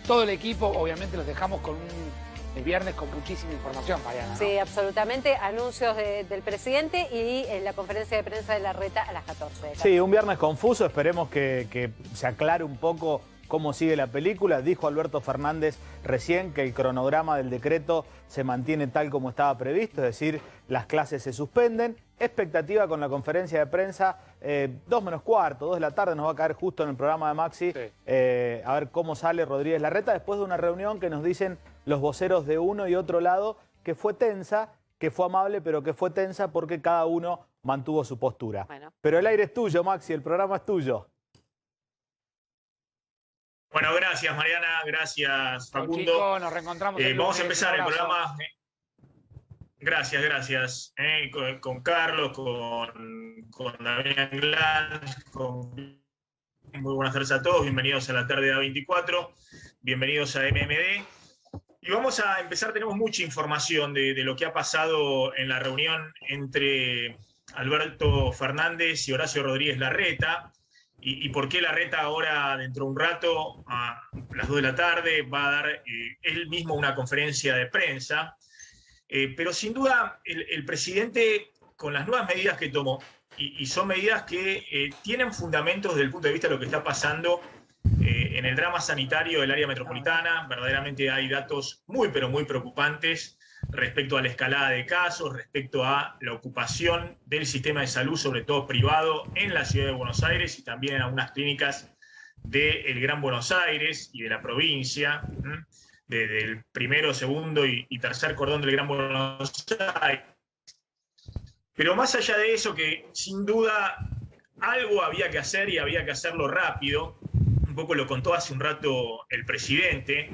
todo el equipo, obviamente los dejamos con el viernes con muchísima información, Mariana, ¿no? Sí, absolutamente. Anuncios del presidente y la conferencia de prensa de Larreta a las 14. Sí, un viernes confuso. Esperemos que se aclare un poco cómo sigue la película. Dijo Alberto Fernández recién que el cronograma del decreto se mantiene tal como estaba previsto, es decir, las clases se suspenden. Expectativa con la conferencia de prensa, 2 menos cuarto, 2 de la tarde, nos va a caer justo en el programa de Maxi, Sí. a ver cómo sale Rodríguez Larreta, después de una reunión que nos dicen los voceros de uno y otro lado, que fue tensa, que fue amable, pero que fue tensa porque cada uno mantuvo su postura. Bueno. Pero el aire es tuyo, Maxi, el programa es tuyo. Bueno, gracias Mariana, gracias Chau, Facundo. chicos, nos reencontramos el Vamos a lunes. empezar Un el abrazo. programa. Gracias. Con Carlos, con Damián Glans, muy buenas tardes a todos, bienvenidos a la tarde de A24, bienvenidos a MMD. Y vamos a empezar, tenemos mucha información de lo que ha pasado en la reunión entre Alberto Fernández y Horacio Rodríguez Larreta. Y por qué Larreta ahora, dentro de un rato, a las 2 de la tarde, va a dar él mismo una conferencia de prensa. Pero sin duda, el presidente, con las nuevas medidas que tomó, y son medidas que tienen fundamentos desde el punto de vista de lo que está pasando en el drama sanitario del área metropolitana, verdaderamente hay datos muy, pero muy preocupantes respecto a la escalada de casos, respecto a la ocupación del sistema de salud, sobre todo privado, en la ciudad de Buenos Aires y también en algunas clínicas del Gran Buenos Aires y de la provincia, del primero, segundo y tercer cordón del Gran Buenos Aires. Pero más allá de eso, que sin duda algo había que hacer y había que hacerlo rápido, un poco lo contó hace un rato el presidente,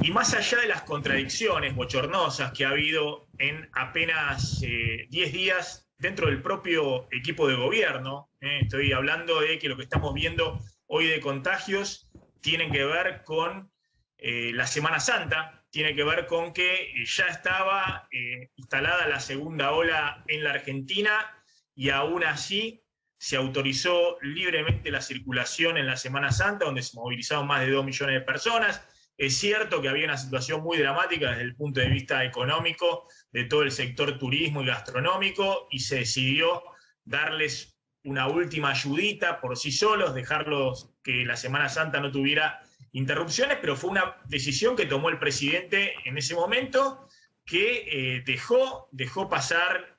y más allá de las contradicciones bochornosas que ha habido en apenas 10 días dentro del propio equipo de gobierno, estoy hablando de que lo que estamos viendo hoy de contagios tienen que ver con la Semana Santa, tiene que ver con que ya estaba instalada la segunda ola en la Argentina y aún así se autorizó libremente la circulación en la Semana Santa, donde se movilizaron más de 2 millones de personas. Es cierto que había una situación muy dramática desde el punto de vista económico de todo el sector turismo y gastronómico y se decidió darles una última ayudita por sí solos, dejarlos que la Semana Santa no tuviera interrupciones, pero fue una decisión que tomó el presidente en ese momento que dejó pasar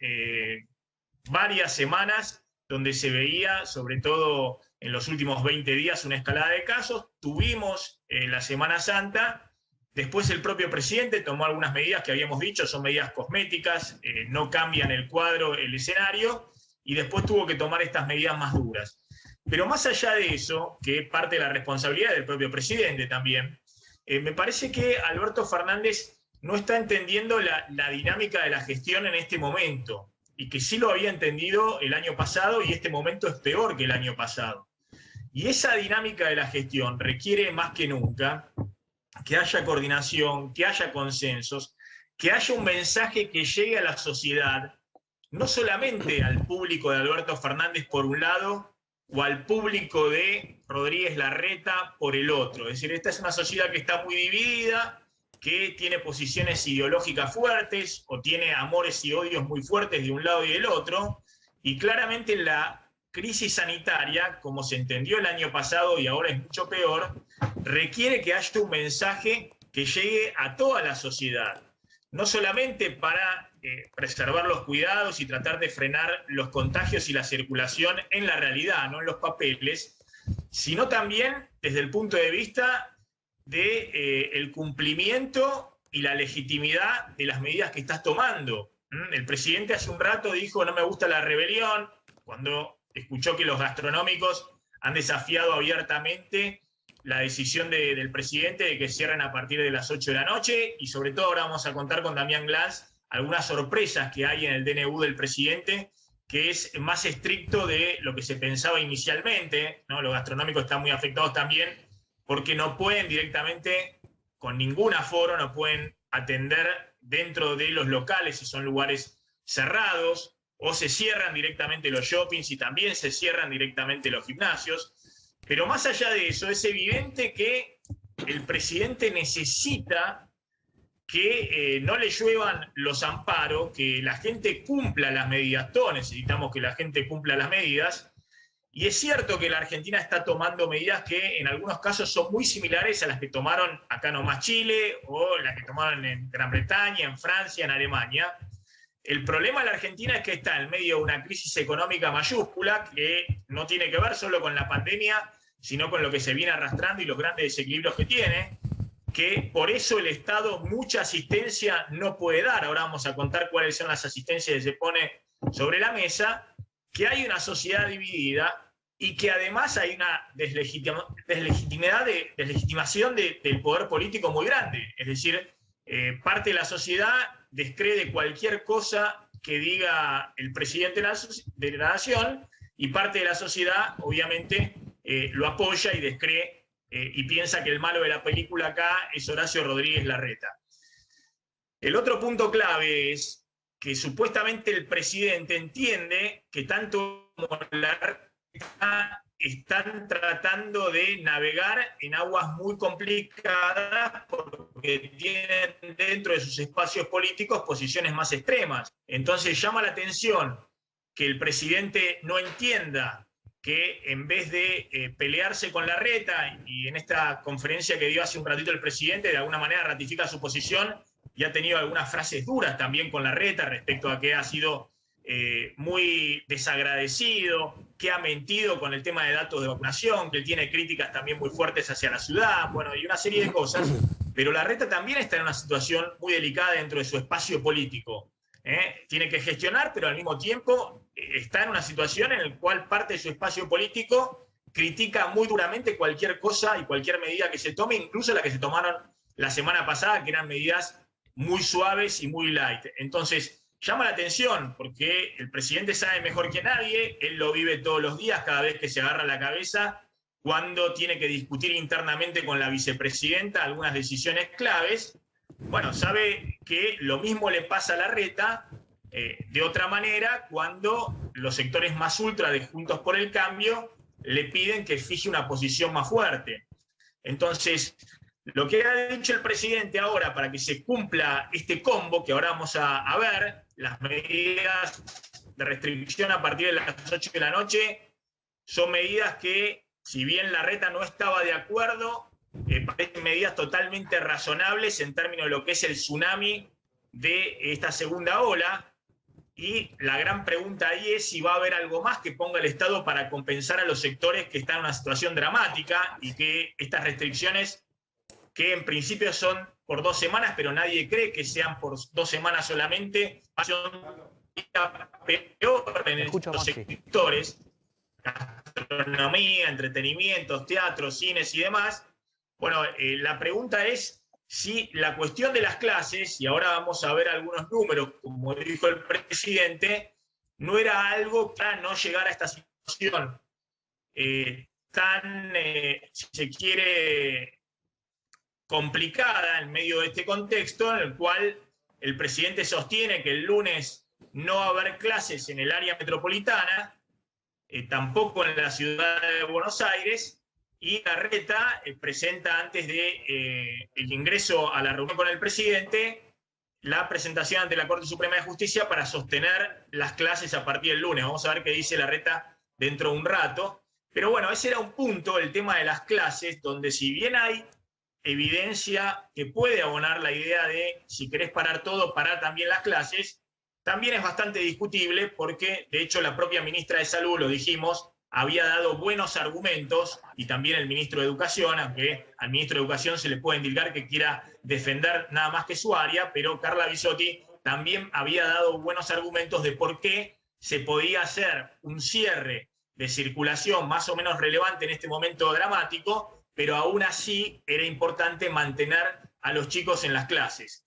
varias semanas donde se veía, sobre todo en los últimos 20 días, una escalada de casos. Tuvimos la Semana Santa, después el propio presidente tomó algunas medidas que habíamos dicho, son medidas cosméticas, no cambian el cuadro, el escenario, y después tuvo que tomar estas medidas más duras. Pero más allá de eso, que es parte de la responsabilidad del propio presidente también, me parece que Alberto Fernández no está entendiendo la dinámica de la gestión en este momento, y que sí lo había entendido el año pasado, y este momento es peor que el año pasado. Y esa dinámica de la gestión requiere más que nunca que haya coordinación, que haya consensos, que haya un mensaje que llegue a la sociedad, no solamente al público de Alberto Fernández por un lado, o al público de Rodríguez Larreta por el otro. Es decir, esta es una sociedad que está muy dividida, que tiene posiciones ideológicas fuertes o tiene amores y odios muy fuertes de un lado y del otro, y claramente la crisis sanitaria, como se entendió el año pasado y ahora es mucho peor, requiere que haya un mensaje que llegue a toda la sociedad, no solamente para preservar los cuidados y tratar de frenar los contagios y la circulación en la realidad, no en los papeles, sino también desde el punto de vista del cumplimiento y la legitimidad de las medidas que estás tomando. El presidente hace un rato dijo, no me gusta la rebelión, cuando escuchó que los gastronómicos han desafiado abiertamente la decisión del presidente de que cierren a partir de las 8 de la noche, y sobre todo ahora vamos a contar con Damián Glans algunas sorpresas que hay en el DNU del presidente, que es más estricto de lo que se pensaba inicialmente, ¿no? Los gastronómicos están muy afectados también, porque no pueden directamente, con ningún aforo, no pueden atender dentro de los locales si son lugares cerrados, o se cierran directamente los shoppings y también se cierran directamente los gimnasios. Pero más allá de eso, es evidente que el presidente necesita que no le lluevan los amparos, que la gente cumpla las medidas. Todos necesitamos que la gente cumpla las medidas. Y es cierto que la Argentina está tomando medidas que en algunos casos son muy similares a las que tomaron acá nomás Chile o las que tomaron en Gran Bretaña, en Francia, en Alemania. El problema de la Argentina es que está en medio de una crisis económica mayúscula que no tiene que ver solo con la pandemia, sino con lo que se viene arrastrando y los grandes desequilibrios que tiene, que por eso el Estado mucha asistencia no puede dar. Ahora vamos a contar cuáles son las asistencias que se pone sobre la mesa, que hay una sociedad dividida y que además hay una deslegitimación del poder político muy grande. Es decir, parte de la sociedad descree de cualquier cosa que diga el presidente de la nación y parte de la sociedad, obviamente, lo apoya y descree y piensa que el malo de la película acá es Horacio Rodríguez Larreta. El otro punto clave es que supuestamente el presidente entiende que tanto como Larreta están tratando de navegar en aguas muy complicadas porque tienen dentro de sus espacios políticos posiciones más extremas. Entonces llama la atención que el presidente no entienda que en vez de pelearse con Larreta, y en esta conferencia que dio hace un ratito el presidente, de alguna manera ratifica su posición y ha tenido algunas frases duras también con Larreta respecto a que ha sido muy desagradecido, que ha mentido con el tema de datos de vacunación, que tiene críticas también muy fuertes hacia la ciudad, bueno, y una serie de cosas, pero Larreta también está en una situación muy delicada dentro de su espacio político. Tiene que gestionar, pero al mismo tiempo está en una situación en la cual parte de su espacio político critica muy duramente cualquier cosa y cualquier medida que se tome, incluso la que se tomaron la semana pasada, que eran medidas muy suaves y muy light. Entonces, llama la atención porque el presidente sabe mejor que nadie, él lo vive todos los días cada vez que se agarra la cabeza cuando tiene que discutir internamente con la vicepresidenta algunas decisiones claves. Bueno, sabe que lo mismo le pasa a Larreta de otra manera cuando los sectores más ultra de Juntos por el Cambio le piden que fije una posición más fuerte. Entonces, lo que ha dicho el presidente ahora para que se cumpla este combo que ahora vamos a ver, las medidas de restricción a partir de las 8 de la noche, son medidas que, si bien Larreta no estaba de acuerdo, parecen medidas totalmente razonables en términos de lo que es el tsunami de esta segunda ola. Y la gran pregunta ahí es si va a haber algo más que ponga el Estado para compensar a los sectores que están en una situación dramática y que estas restricciones, que en principio son por 2 semanas, pero nadie cree que sean por 2 semanas solamente, son peor en estos sectores, gastronomía, entretenimientos, teatros, cines y demás. Bueno, la pregunta es si la cuestión de las clases, y ahora vamos a ver algunos números, como dijo el presidente, no era algo para no llegar a esta situación tan, si se quiere, complicada en medio de este contexto en el cual el presidente sostiene que el lunes no va a haber clases en el área metropolitana, tampoco en la ciudad de Buenos Aires, y Larreta presenta antes de el ingreso a la reunión con el presidente la presentación ante la Corte Suprema de Justicia para sostener las clases a partir del lunes. Vamos a ver qué dice Larreta dentro de un rato. Pero bueno, ese era un punto, el tema de las clases, donde si bien hay evidencia que puede abonar la idea de si querés parar todo, parar también las clases, también es bastante discutible porque, de hecho, la propia ministra de Salud, lo dijimos, había dado buenos argumentos, y también el ministro de Educación, aunque al ministro de Educación se le puede indicar que quiera defender nada más que su área, pero Carla Bisotti también había dado buenos argumentos de por qué se podía hacer un cierre de circulación más o menos relevante en este momento dramático, pero aún así era importante mantener a los chicos en las clases.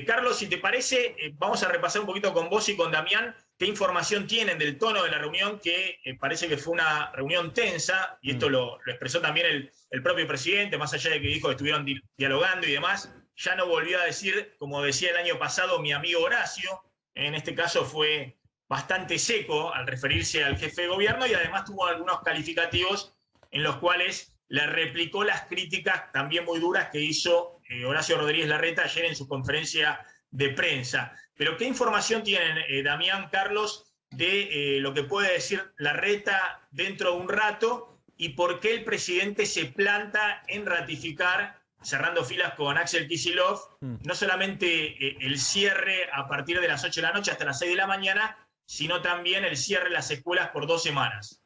Carlos, si te parece, vamos a repasar un poquito con vos y con Damián qué información tienen del tono de la reunión, que parece que fue una reunión tensa, y esto lo expresó también el propio presidente, más allá de que dijo que estuvieron dialogando y demás. Ya no volvió a decir, como decía el año pasado, mi amigo Horacio. En este caso fue bastante seco al referirse al jefe de gobierno, y además tuvo algunos calificativos en los cuales le replicó las críticas también muy duras que hizo Horacio Rodríguez Larreta ayer en su conferencia de prensa. Pero ¿qué información tienen, Damián, Carlos, de lo que puede decir Larreta dentro de un rato y por qué el presidente se planta en ratificar, cerrando filas con Axel Kicillof, no solamente el cierre a partir de las 8 de la noche hasta las 6 de la mañana, sino también el cierre de las escuelas por 2 semanas?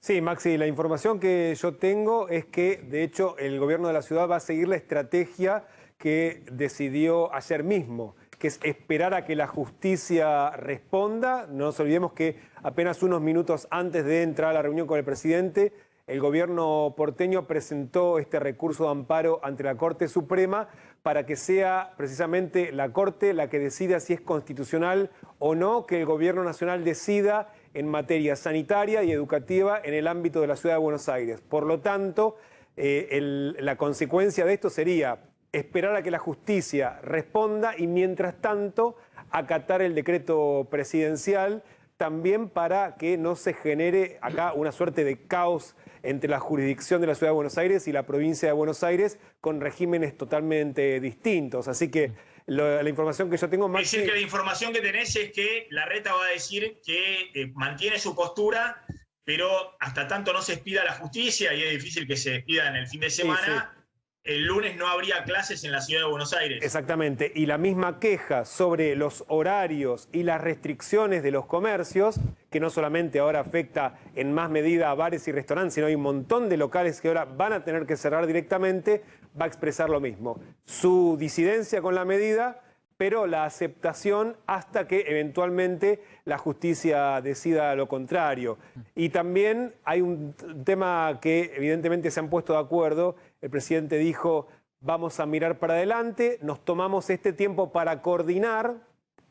Sí, Maxi, la información que yo tengo es que, de hecho, el gobierno de la ciudad va a seguir la estrategia que decidió ayer mismo, que es esperar a que la justicia responda. No nos olvidemos que apenas unos minutos antes de entrar a la reunión con el presidente, el gobierno porteño presentó este recurso de amparo ante la Corte Suprema para que sea precisamente la Corte la que decida si es constitucional o no que el gobierno nacional decida en materia sanitaria y educativa en el ámbito de la ciudad de Buenos Aires. Por lo tanto, la consecuencia de esto sería esperar a que la justicia responda y, mientras tanto, acatar el decreto presidencial, también para que no se genere acá una suerte de caos entre la jurisdicción de la Ciudad de Buenos Aires y la provincia de Buenos Aires con regímenes totalmente distintos. Así que la información que yo tengo más... Es decir, que la información que tenés es que Larreta va a decir que mantiene su postura, pero hasta tanto no se expida la justicia, y es difícil que se despida en el fin de semana, sí. El lunes no habría clases en la ciudad de Buenos Aires. Exactamente, y la misma queja sobre los horarios y las restricciones de los comercios, que no solamente ahora afecta en más medida a bares y restaurantes, sino hay un montón de locales que ahora van a tener que cerrar directamente, va a expresar lo mismo. Su disidencia con la medida, pero la aceptación hasta que eventualmente la justicia decida lo contrario. Y también hay un tema que evidentemente se han puesto de acuerdo. El presidente dijo, vamos a mirar para adelante, nos tomamos este tiempo para coordinar,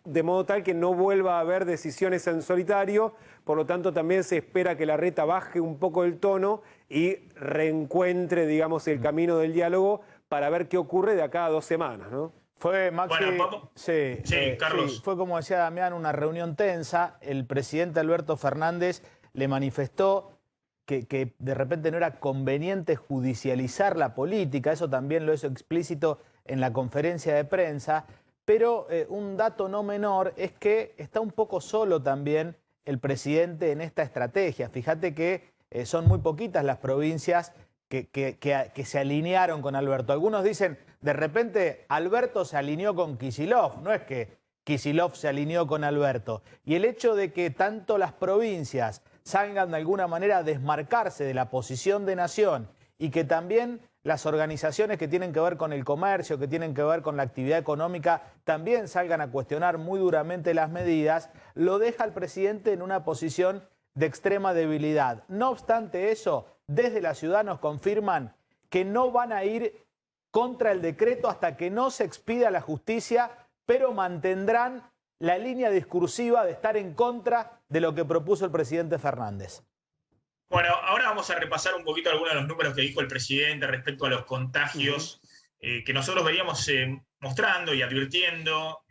de modo tal que no vuelva a haber decisiones en solitario. Por lo tanto, también se espera que Larreta baje un poco el tono y reencuentre, digamos, el camino del diálogo para ver qué ocurre de acá a 2 semanas, ¿no? Fue, Maxi, bueno, sí, Carlos. Sí, fue, como decía Damián, una reunión tensa. El presidente Alberto Fernández le manifestó que de repente no era conveniente judicializar la política. Eso también lo hizo explícito en la conferencia de prensa. Pero un dato no menor es que está un poco solo también el presidente en esta estrategia. Fíjate que son muy poquitas las provincias que se alinearon con Alberto. Algunos dicen, de repente Alberto se alineó con Kicillof. No es que Kicillof se alineó con Alberto. Y el hecho de que tanto las provincias salgan de alguna manera a desmarcarse de la posición de nación y que también las organizaciones que tienen que ver con el comercio, que tienen que ver con la actividad económica, también salgan a cuestionar muy duramente las medidas, lo deja al presidente en una posición de extrema debilidad. No obstante eso, desde la ciudad nos confirman que no van a ir contra el decreto hasta que no se expida la justicia, pero mantendrán la línea discursiva de estar en contra de lo que propuso el presidente Fernández. Bueno, ahora vamos a repasar un poquito algunos de los números que dijo el presidente respecto a los contagios que nosotros veníamos mostrando y advirtiendo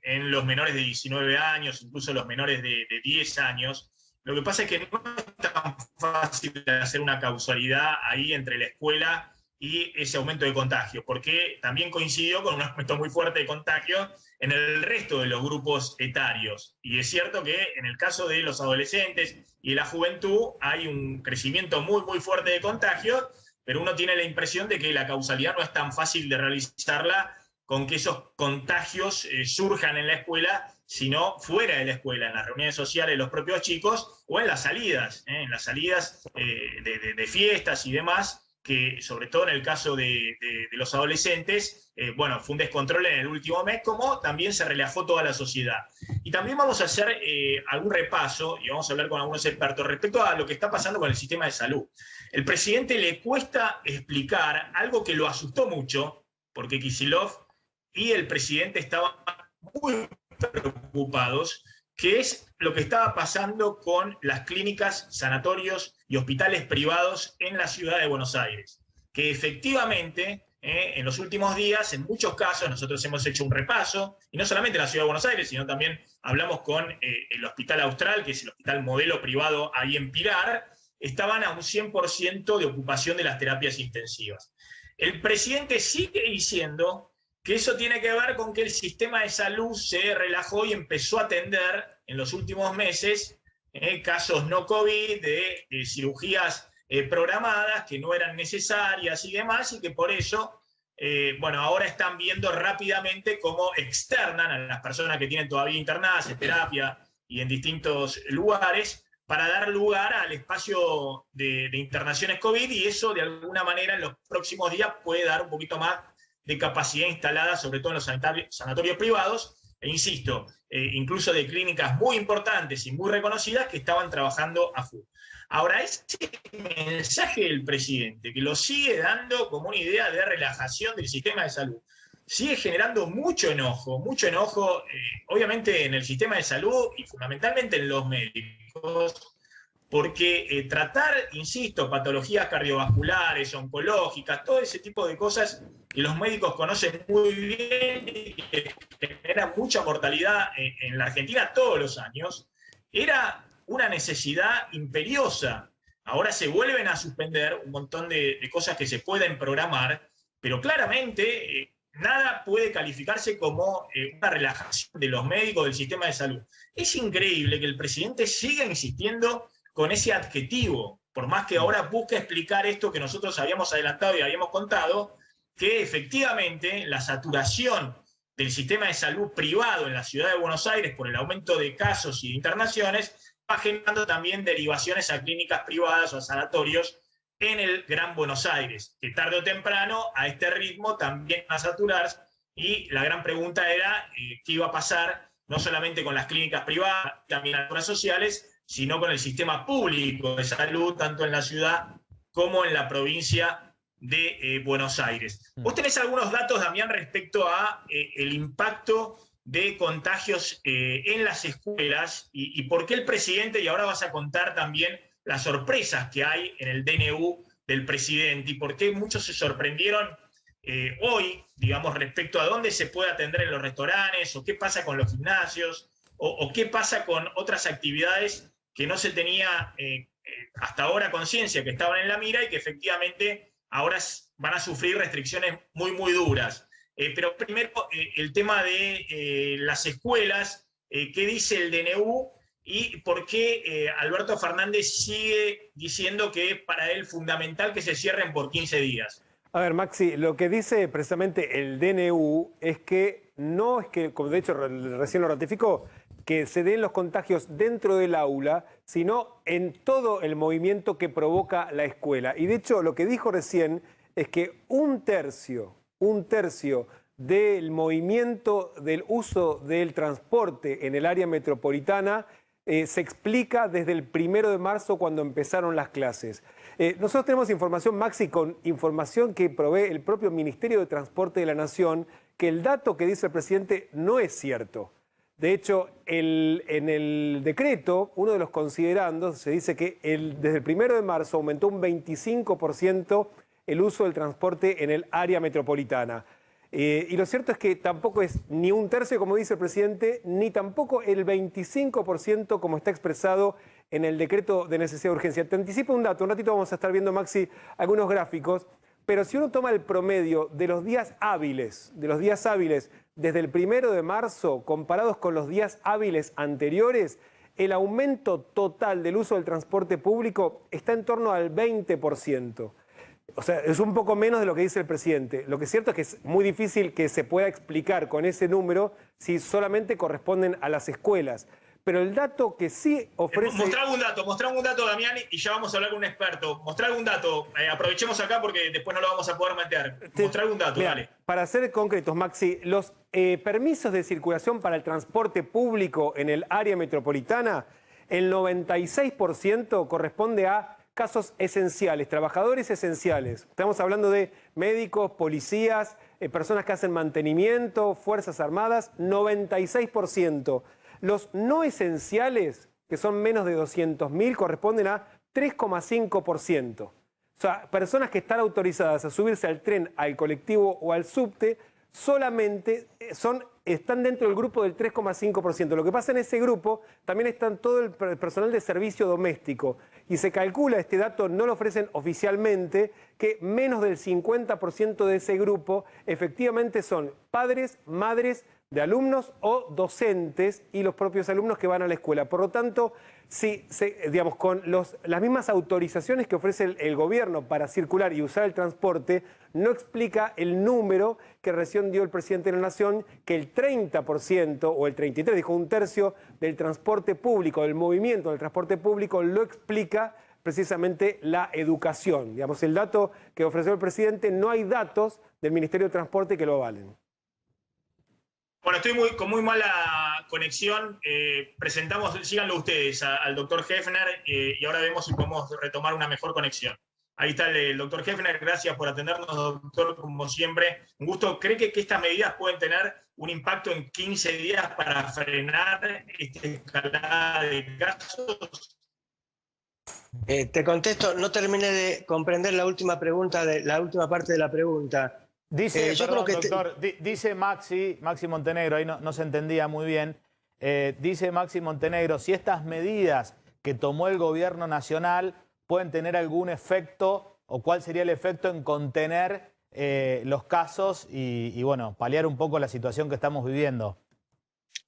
en los menores de 19 años, incluso los menores de 10 años. Lo que pasa es que no es tan fácil hacer una causalidad ahí entre la escuela y ese aumento de contagio, porque también coincidió con un aumento muy fuerte de contagio en el resto de los grupos etarios. Y es cierto que en el caso de los adolescentes y la juventud hay un crecimiento muy, muy fuerte de contagios, pero uno tiene la impresión de que la causalidad no es tan fácil de realizarla con que esos contagios surjan en la escuela, sino fuera de la escuela, en las reuniones sociales de los propios chicos o en las salidas de fiestas y demás, que sobre todo en el caso de los adolescentes, bueno, fue un descontrol en el último mes, como también se relajó toda la sociedad. Y también vamos a hacer algún repaso, y vamos a hablar con algunos expertos, respecto a lo que está pasando con el sistema de salud. El presidente le cuesta explicar algo que lo asustó mucho, porque Kicillof y el presidente estaban muy preocupados, que es lo que estaba pasando con las clínicas, sanatorios y hospitales privados en la ciudad de Buenos Aires. Que efectivamente, en los últimos días, en muchos casos, nosotros hemos hecho un repaso, y no solamente en la ciudad de Buenos Aires, sino también hablamos con el Hospital Austral, que es el hospital modelo privado ahí en Pilar, estaban a un 100% de ocupación de las terapias intensivas. El presidente sigue diciendo que eso tiene que ver con que el sistema de salud se relajó y empezó a atender en los últimos meses casos no COVID, de cirugías programadas que no eran necesarias y demás, y que por eso, bueno, ahora están viendo rápidamente cómo externan a las personas que tienen todavía internadas en terapia y en distintos lugares, para dar lugar al espacio de internaciones COVID, y eso de alguna manera en los próximos días puede dar un poquito más de capacidad instalada, sobre todo en los sanatorios privados, e insisto, incluso de clínicas muy importantes y muy reconocidas que estaban trabajando a full. Ahora, ese mensaje del presidente, que lo sigue dando como una idea de relajación del sistema de salud, sigue generando mucho enojo, obviamente en el sistema de salud y fundamentalmente en los médicos, porque tratar, insisto, patologías cardiovasculares, oncológicas, todo ese tipo de cosas que los médicos conocen muy bien y que generan mucha mortalidad en la Argentina todos los años, era una necesidad imperiosa. Ahora se vuelven a suspender un montón de cosas que se pueden programar, pero claramente nada puede calificarse como una relajación de los médicos del sistema de salud. Es increíble que el presidente siga insistiendo con ese adjetivo, por más que ahora busque explicar esto que nosotros habíamos adelantado y habíamos contado, que efectivamente la saturación del sistema de salud privado en la ciudad de Buenos Aires por el aumento de casos y de internaciones va generando también derivaciones a clínicas privadas o a sanatorios en el Gran Buenos Aires, que tarde o temprano a este ritmo también va a saturarse, y la gran pregunta era qué iba a pasar no solamente con las clínicas privadas, también las obras sociales, sino con el sistema público de salud, tanto en la ciudad como en la provincia de Buenos Aires. ¿Vos tenés algunos datos, Damián, respecto a el impacto de contagios en las escuelas y por qué el presidente, y ahora vas a contar también las sorpresas que hay en el DNU del presidente, y por qué muchos se sorprendieron hoy, digamos, respecto a dónde se puede atender en los restaurantes, o qué pasa con los gimnasios, o qué pasa con otras actividades que no se tenía hasta ahora conciencia que estaban en la mira y que efectivamente ahora van a sufrir restricciones muy, muy duras. Pero primero, el tema de las escuelas, ¿qué dice el DNU? ¿Y por qué Alberto Fernández sigue diciendo que para él es fundamental que se cierren por 15 días? A ver, Maxi, lo que dice precisamente el DNU es que no es que, como de hecho recién lo ratificó, que se den los contagios dentro del aula, sino en todo el movimiento que provoca la escuela. Y de hecho, lo que dijo recién es que un tercio del movimiento del uso del transporte en el área metropolitana se explica desde el 1 de marzo, cuando empezaron las clases. Nosotros tenemos información, Maxi, con información que provee el propio Ministerio de Transporte de la Nación, que el dato que dice el presidente no es cierto. De hecho, en el decreto, uno de los considerandos, se dice que desde el 1 de marzo aumentó un 25% el uso del transporte en el área metropolitana. Y lo cierto es que tampoco es ni un tercio, como dice el presidente, ni tampoco el 25% como está expresado en el decreto de necesidad de urgencia. Te anticipo un dato, un ratito vamos a estar viendo, Maxi, algunos gráficos, pero si uno toma el promedio de los días hábiles, desde el 1 de marzo, comparados con los días hábiles anteriores, el aumento total del uso del transporte público está en torno al 20%. O sea, es un poco menos de lo que dice el presidente. Lo que es cierto es que es muy difícil que se pueda explicar con ese número si solamente corresponden a las escuelas. Pero el dato que sí ofrece... Mostrá algún dato, Damián, y ya vamos a hablar con un experto. Mostrá algún dato. Aprovechemos acá porque después no lo vamos a poder meter. Mostrá algún dato, Mirá, dale. Para ser concretos, Maxi, los permisos de circulación para el transporte público en el área metropolitana, el 96% corresponde a casos esenciales, trabajadores esenciales. Estamos hablando de médicos, policías, personas que hacen mantenimiento, Fuerzas Armadas, 96%. Los no esenciales, que son menos de 200.000, corresponden a 3,5%. O sea, personas que están autorizadas a subirse al tren, al colectivo o al subte solamente están dentro del grupo del 3,5%. Lo que pasa en ese grupo también están todo el personal de servicio doméstico y se calcula, este dato no lo ofrecen oficialmente, que menos del 50% de ese grupo efectivamente son padres, madres de alumnos o docentes y los propios alumnos que van a la escuela. Por lo tanto, digamos, con las mismas autorizaciones que ofrece el gobierno para circular y usar el transporte, no explica el número que recién dio el presidente de la Nación, que el 30% o el 33%, dijo un tercio del transporte público, del movimiento del transporte público, lo explica precisamente la educación. Digamos, el dato que ofreció el presidente, no hay datos del Ministerio de Transporte que lo avalen. Bueno, estoy con muy mala conexión. Síganlo ustedes al doctor Hefner y ahora vemos si podemos retomar una mejor conexión. Ahí está el doctor Hefner, gracias por atendernos, doctor, como siempre. Un gusto. ¿Cree que estas medidas pueden tener un impacto en 15 días para frenar esta escalada de casos? Te contesto, no terminé de comprender la última parte de la pregunta. Dice, yo perdón, creo que doctor, dice Maxi Montenegro, ahí no se entendía muy bien, dice Maxi Montenegro, si estas medidas que tomó el gobierno nacional pueden tener algún efecto, o cuál sería el efecto en contener los casos y bueno, paliar un poco la situación que estamos viviendo.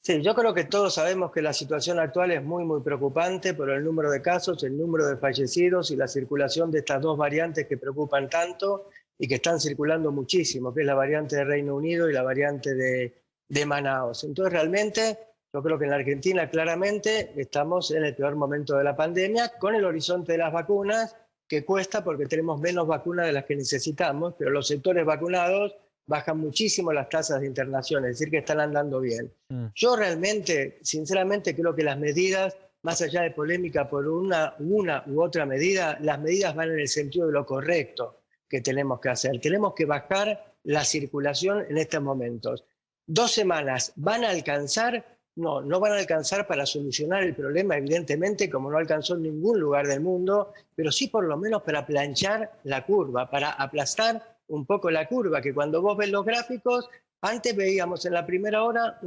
Sí, yo creo que todos sabemos que la situación actual es muy, muy preocupante por el número de casos, el número de fallecidos y la circulación de estas dos variantes que preocupan tanto y que están circulando muchísimo, que es la variante de Reino Unido y la variante de Manaos. Entonces, realmente, yo creo que en la Argentina claramente estamos en el peor momento de la pandemia, con el horizonte de las vacunas, que cuesta porque tenemos menos vacunas de las que necesitamos, pero los sectores vacunados bajan muchísimo las tasas de internación, es decir, que están andando bien. Yo realmente, sinceramente, creo que las medidas, más allá de polémica por una u otra medida, las medidas van en el sentido de lo correcto que tenemos que hacer. Tenemos que bajar la circulación en estos momentos. 2 semanas, ¿van a alcanzar? No, no van a alcanzar para solucionar el problema, evidentemente, como no alcanzó en ningún lugar del mundo, pero sí por lo menos para planchar la curva, para aplastar un poco la curva, que cuando vos ves los gráficos, antes veíamos en la primera hora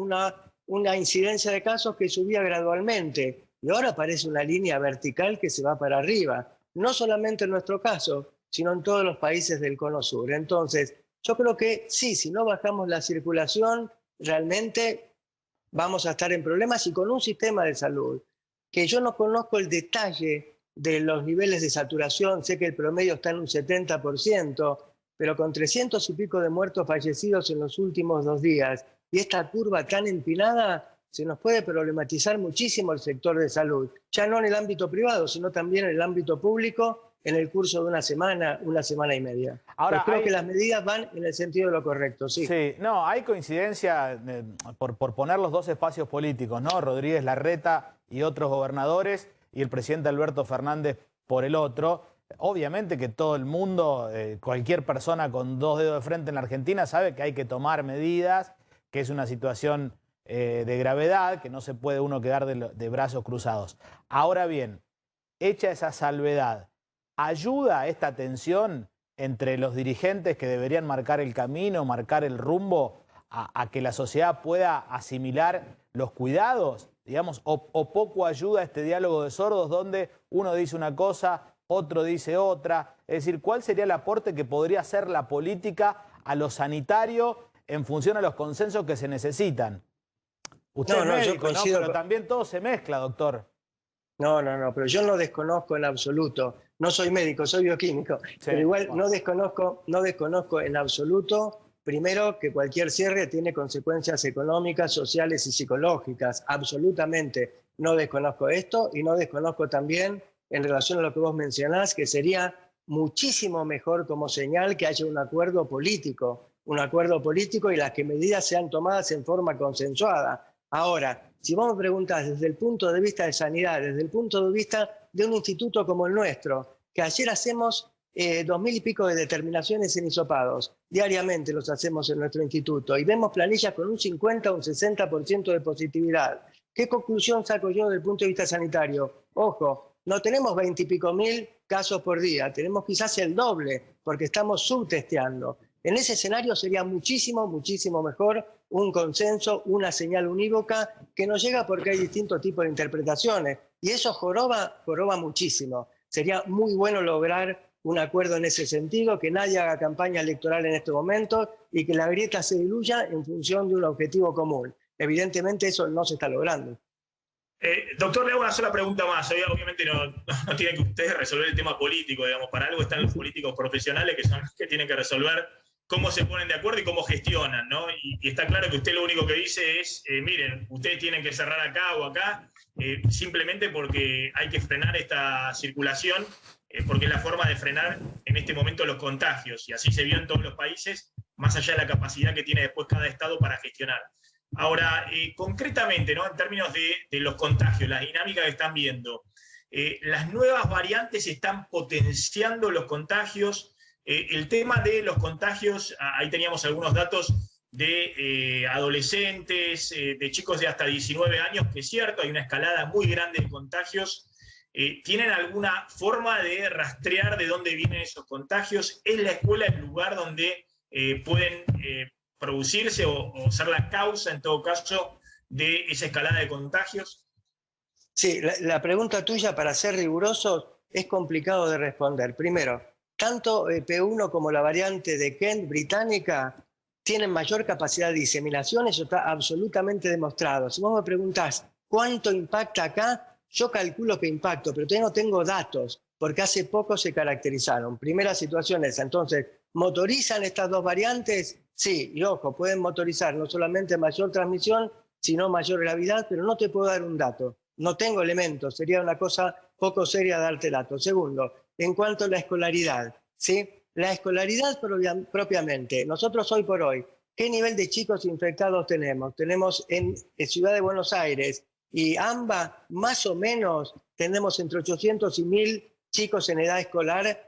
una incidencia de casos que subía gradualmente, y ahora aparece una línea vertical que se va para arriba, no solamente en nuestro caso, sino en todos los países del Cono Sur. Entonces, yo creo que sí, si no bajamos la circulación, realmente vamos a estar en problemas y con un sistema de salud que yo no conozco el detalle de los niveles de saturación, sé que el promedio está en un 70%, pero con 300 y pico de muertos fallecidos en los últimos 2 días y esta curva tan empinada, se nos puede problematizar muchísimo el sector de salud, ya no en el ámbito privado, sino también en el ámbito público, en el curso de una semana y media. Ahora, creo que las medidas van en el sentido de lo correcto, sí. Sí, no, hay coincidencia por poner los dos espacios políticos, ¿no? Rodríguez Larreta y otros gobernadores y el presidente Alberto Fernández por el otro. Obviamente que todo el mundo, cualquier persona con 2 dedos de frente en la Argentina sabe que hay que tomar medidas, que es una situación de gravedad, que no se puede uno quedar de brazos cruzados. Ahora bien, hecha esa salvedad, ¿ayuda esta tensión entre los dirigentes que deberían marcar el camino, marcar el rumbo, a que la sociedad pueda asimilar los cuidados, digamos, o poco ayuda este diálogo de sordos donde uno dice una cosa, otro dice otra? Es decir, ¿cuál sería el aporte que podría hacer la política a lo sanitario en función a los consensos que se necesitan? Usted es médico, ¿no? Pero también todo se mezcla, doctor. No, pero yo no desconozco en absoluto. No soy médico, soy bioquímico. Sí, pero igual no desconozco en absoluto, primero, que cualquier cierre tiene consecuencias económicas, sociales y psicológicas. Absolutamente no desconozco esto y no desconozco también, en relación a lo que vos mencionás, que sería muchísimo mejor como señal que haya un acuerdo político y las que medidas sean tomadas en forma consensuada. Ahora, si vos me preguntás desde el punto de vista de sanidad, desde el punto de vista de un instituto como el nuestro, que ayer hacemos 2000 y pico de determinaciones en hisopados, diariamente los hacemos en nuestro instituto, y vemos planillas con un 50 o un 60% de positividad. ¿Qué conclusión saco yo desde el punto de vista sanitario? Ojo, no tenemos 20 y pico mil casos por día, tenemos quizás el doble, porque estamos subtesteando. En ese escenario sería muchísimo, muchísimo mejor un consenso, una señal unívoca que no llega porque hay distintos tipos de interpretaciones. Y eso joroba muchísimo. Sería muy bueno lograr un acuerdo en ese sentido, que nadie haga campaña electoral en este momento y que la grieta se diluya en función de un objetivo común. Evidentemente eso no se está logrando. Doctor, le hago una sola pregunta más. Obviamente no tienen que ustedes resolver el tema político, digamos. Para algo están los políticos profesionales que son los que tienen que resolver cómo se ponen de acuerdo y cómo gestionan, ¿no? Y está claro que usted lo único que dice es, miren, ustedes tienen que cerrar acá o acá, simplemente porque hay que frenar esta circulación, porque es la forma de frenar en este momento los contagios, y así se vio en todos los países, más allá de la capacidad que tiene después cada estado para gestionar. Ahora, concretamente, ¿no? En términos de los contagios, las dinámicas que están viendo, las nuevas variantes están potenciando los contagios. El tema de los contagios, ahí teníamos algunos datos de adolescentes, de chicos de hasta 19 años, que es cierto, hay una escalada muy grande de contagios. ¿Tienen alguna forma de rastrear de dónde vienen esos contagios? ¿Es la escuela el lugar donde pueden producirse o ser la causa, en todo caso, de esa escalada de contagios? Sí, la pregunta tuya, para ser rigurosos, es complicado de responder. Primero, tanto P1 como la variante de Kent británica tienen mayor capacidad de diseminación, eso está absolutamente demostrado. Si vos me preguntás cuánto impacta acá, yo calculo que impacto, pero todavía no tengo datos, porque hace poco se caracterizaron. Primera situación esa. Entonces, ¿motorizan estas dos variantes? Sí, y ojo, pueden motorizar no solamente mayor transmisión, sino mayor gravedad, pero no te puedo dar un dato. No tengo elementos, sería una cosa poco seria darte datos. Segundo, en cuanto a la escolaridad, ¿sí? La escolaridad propiamente, nosotros hoy por hoy, ¿qué nivel de chicos infectados tenemos? Tenemos en Ciudad de Buenos Aires y AMBA, más o menos, tenemos entre 800 y 1000 chicos en edad escolar,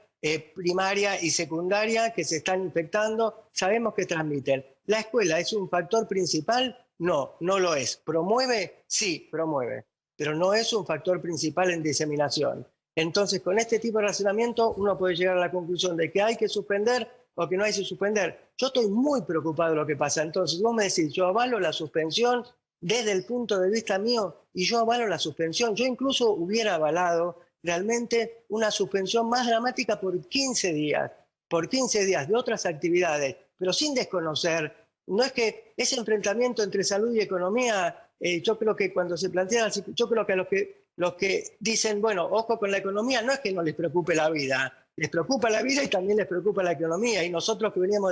primaria y secundaria, que se están infectando. Sabemos que transmiten. ¿La escuela es un factor principal? No, no lo es. ¿Promueve? Sí, promueve. Pero no es un factor principal en diseminación. Entonces, con este tipo de razonamiento, uno puede llegar a la conclusión de que hay que suspender o que no hay que suspender. Yo estoy muy preocupado de lo que pasa. Entonces, vos me decís, yo avalo la suspensión desde el punto de vista mío, y yo avalo la suspensión. Yo incluso hubiera avalado realmente una suspensión más dramática por 15 días de otras actividades, pero sin desconocer. No es que ese enfrentamiento entre salud y economía, yo creo que cuando se plantea, yo creo que los que dicen, bueno, ojo con la economía, no es que no les preocupe la vida, les preocupa la vida y también les preocupa la economía, y nosotros que venimos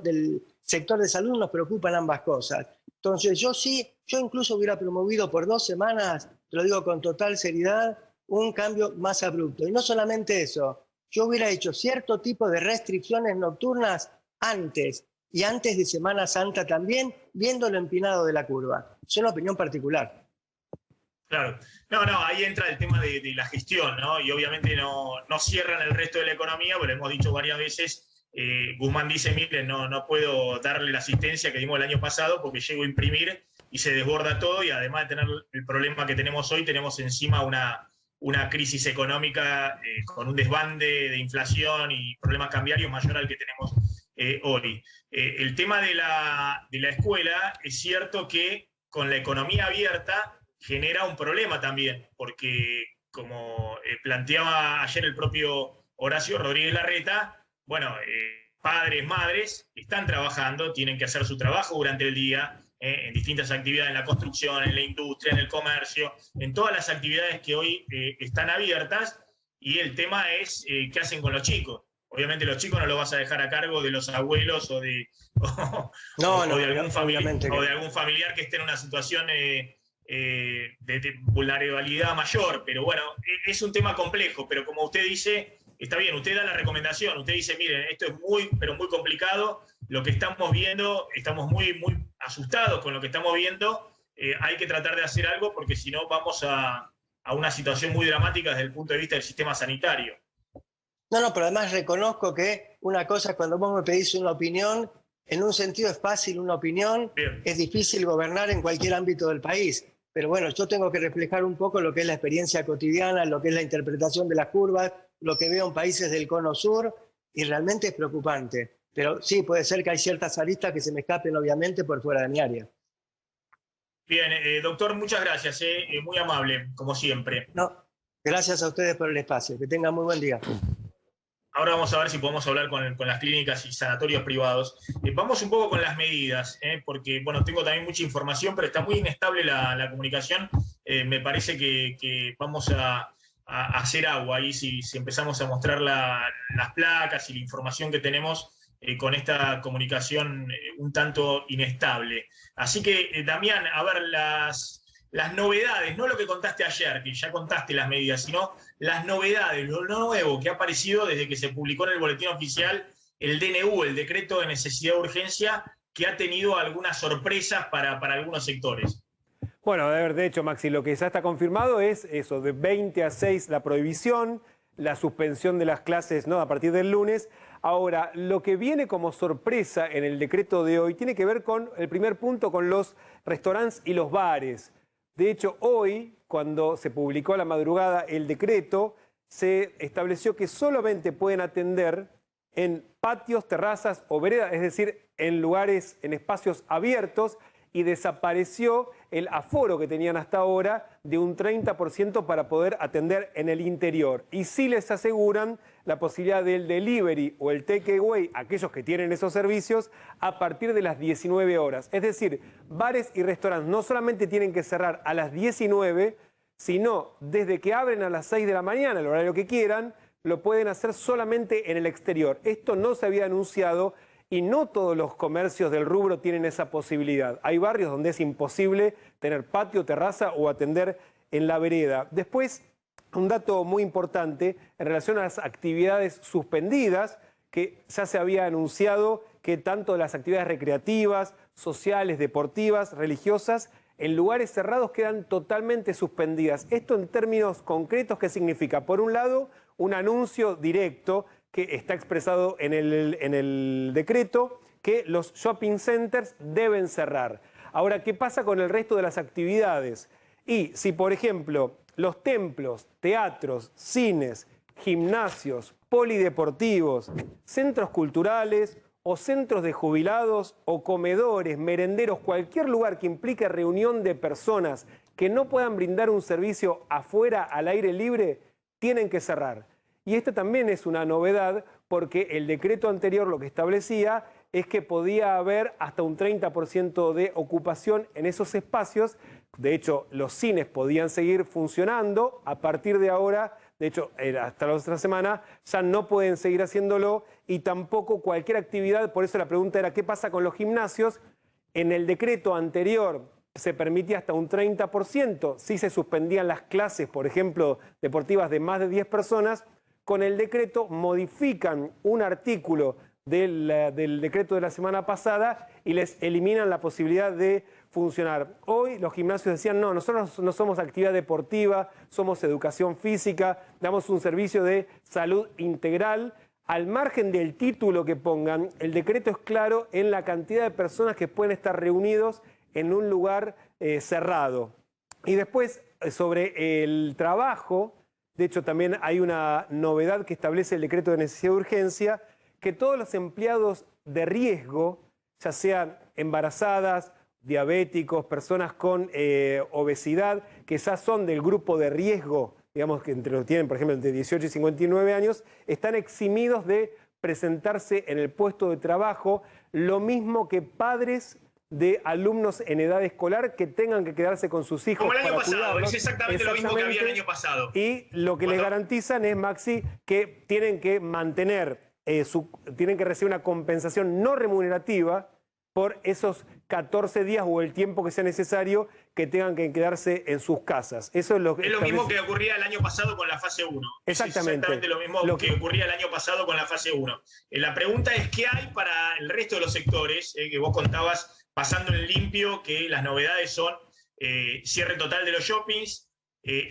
del sector de salud nos preocupan ambas cosas. Entonces yo incluso hubiera promovido por 2 semanas, te lo digo con total seriedad, un cambio más abrupto. Y no solamente eso, yo hubiera hecho cierto tipo de restricciones nocturnas antes, y antes de Semana Santa también, viendo lo empinado de la curva. Es una opinión particular. Claro. No, ahí entra el tema de la gestión, ¿no? Y obviamente no cierran el resto de la economía, porque lo hemos dicho varias veces. Guzmán dice, miren, no puedo darle la asistencia que dimos el año pasado porque llego a imprimir y se desborda todo, y además de tener el problema que tenemos hoy, tenemos encima una crisis económica con un desbande de inflación y problemas cambiarios mayor al que tenemos hoy. El tema de la escuela, es cierto que con la economía abierta genera un problema también, porque como planteaba ayer el propio Horacio Rodríguez Larreta, bueno, padres, madres están trabajando, tienen que hacer su trabajo durante el día, en distintas actividades, en la construcción, en la industria, en el comercio, en todas las actividades que hoy están abiertas, y el tema es qué hacen con los chicos. Obviamente los chicos no los vas a dejar a cargo de los abuelos o de algún familiar que esté en una situación de vulnerabilidad mayor. Pero bueno, es un tema complejo, pero como usted dice, está bien, usted da la recomendación, usted dice, miren, esto es muy, pero muy complicado, lo que estamos viendo, estamos muy, muy asustados con lo que estamos viendo, hay que tratar de hacer algo, porque si no vamos a una situación muy dramática desde el punto de vista del sistema sanitario. No, pero además reconozco que una cosa es cuando vos me pedís una opinión, en un sentido es fácil una opinión, bien. Es difícil gobernar en cualquier ámbito del país. Pero bueno, yo tengo que reflejar un poco lo que es la experiencia cotidiana, lo que es la interpretación de las curvas, lo que veo en países del Cono Sur, y realmente es preocupante. Pero sí, puede ser que hay ciertas aristas que se me escapen, obviamente, por fuera de mi área. Bien, doctor, muchas gracias, muy amable, como siempre. No, gracias a ustedes por el espacio. Que tengan muy buen día. Ahora vamos a ver si podemos hablar con las clínicas y sanatorios privados. Vamos un poco con las medidas, porque bueno, tengo también mucha información, pero está muy inestable la comunicación. Me parece que vamos a hacer agua ahí si empezamos a mostrar las placas y la información que tenemos con esta comunicación un tanto inestable. Así que, Damián, a ver, las novedades, no lo que contaste ayer, que ya contaste las medidas, sino las novedades, lo nuevo que ha aparecido desde que se publicó en el boletín oficial el DNU, el decreto de necesidad de urgencia, que ha tenido algunas sorpresas para algunos sectores. Bueno, a ver, de hecho, Maxi, lo que ya está confirmado es eso, de 20 a 6 la prohibición, la suspensión de las clases, ¿no?, a partir del lunes. Ahora, lo que viene como sorpresa en el decreto de hoy tiene que ver con el primer punto, con los restaurantes y los bares. De hecho, hoy, cuando se publicó a la madrugada el decreto, se estableció que solamente pueden atender en patios, terrazas o veredas, es decir, en lugares, en espacios abiertos, y desapareció el aforo que tenían hasta ahora de un 30% para poder atender en el interior. Y sí les aseguran la posibilidad del delivery o el takeaway, aquellos que tienen esos servicios, a partir de las 19 horas. Es decir, bares y restaurantes no solamente tienen que cerrar a las 19, sino desde que abren a las 6 de la mañana, el horario que quieran, lo pueden hacer solamente en el exterior. Esto no se había anunciado y no todos los comercios del rubro tienen esa posibilidad. Hay barrios donde es imposible tener patio, terraza o atender en la vereda. Después, un dato muy importante en relación a las actividades suspendidas, que ya se había anunciado que tanto las actividades recreativas, sociales, deportivas, religiosas, en lugares cerrados quedan totalmente suspendidas. Esto en términos concretos, ¿qué significa? Por un lado, un anuncio directo que está expresado en el decreto, que los shopping centers deben cerrar. Ahora, ¿qué pasa con el resto de las actividades? Y si, por ejemplo, los templos, teatros, cines, gimnasios, polideportivos, centros culturales o centros de jubilados o comedores, merenderos, cualquier lugar que implique reunión de personas que no puedan brindar un servicio afuera al aire libre, tienen que cerrar. Y esta también es una novedad porque el decreto anterior lo que establecía es que podía haber hasta un 30% de ocupación en esos espacios. De hecho, los cines podían seguir funcionando. A partir de ahora, de hecho, hasta la otra semana, ya no pueden seguir haciéndolo y tampoco cualquier actividad. Por eso la pregunta era, ¿qué pasa con los gimnasios? En el decreto anterior se permitía hasta un 30%. Si se suspendían las clases, por ejemplo, deportivas de más de 10 personas, con el decreto modifican un artículo del decreto de la semana pasada y les eliminan la posibilidad de funcionar. Hoy los gimnasios decían, no, nosotros no somos actividad deportiva, somos educación física, damos un servicio de salud integral. Al margen del título que pongan, el decreto es claro en la cantidad de personas que pueden estar reunidos en un lugar cerrado. Y después, sobre el trabajo, de hecho también hay una novedad que establece el decreto de necesidad de urgencia, que todos los empleados de riesgo, ya sean embarazadas, diabéticos, personas con obesidad, que ya son del grupo de riesgo, digamos que entre los tienen, por ejemplo, entre 18 y 59 años, están eximidos de presentarse en el puesto de trabajo, lo mismo que padres de alumnos en edad escolar que tengan que quedarse con sus hijos. Como el año para pasado, cuidarlos. es exactamente lo mismo que había el año pasado. Y lo que les garantizan es, Maxi, que tienen que mantener, tienen que recibir una compensación no remunerativa por esos 14 días o el tiempo que sea necesario que tengan que quedarse en sus casas. Eso es lo que mismo que ocurría el año pasado con la fase 1. Exactamente. Es exactamente lo mismo que ocurría el año pasado con la fase 1. La pregunta es, ¿qué hay para el resto de los sectores que vos contabas pasando en limpio, que las novedades son cierre total de los shoppings,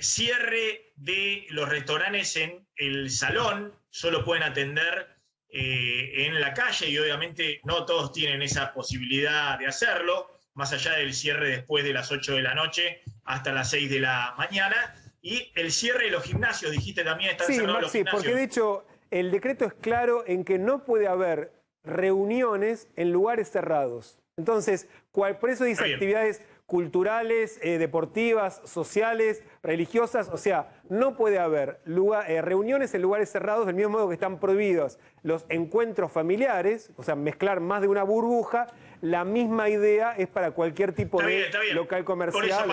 cierre de los restaurantes en el salón, solo pueden atender en la calle y obviamente no todos tienen esa posibilidad de hacerlo, más allá del cierre después de las 8 de la noche hasta las 6 de la mañana, y el cierre de los gimnasios, dijiste también, están cerrados los gimnasios. Porque de hecho el decreto es claro en que no puede haber reuniones en lugares cerrados. Entonces, por eso dice actividades culturales, deportivas, sociales, religiosas, o sea, no puede haber reuniones en lugares cerrados del mismo modo que están prohibidos los encuentros familiares, o sea, mezclar más de una burbuja. La misma idea es para cualquier tipo de local comercial.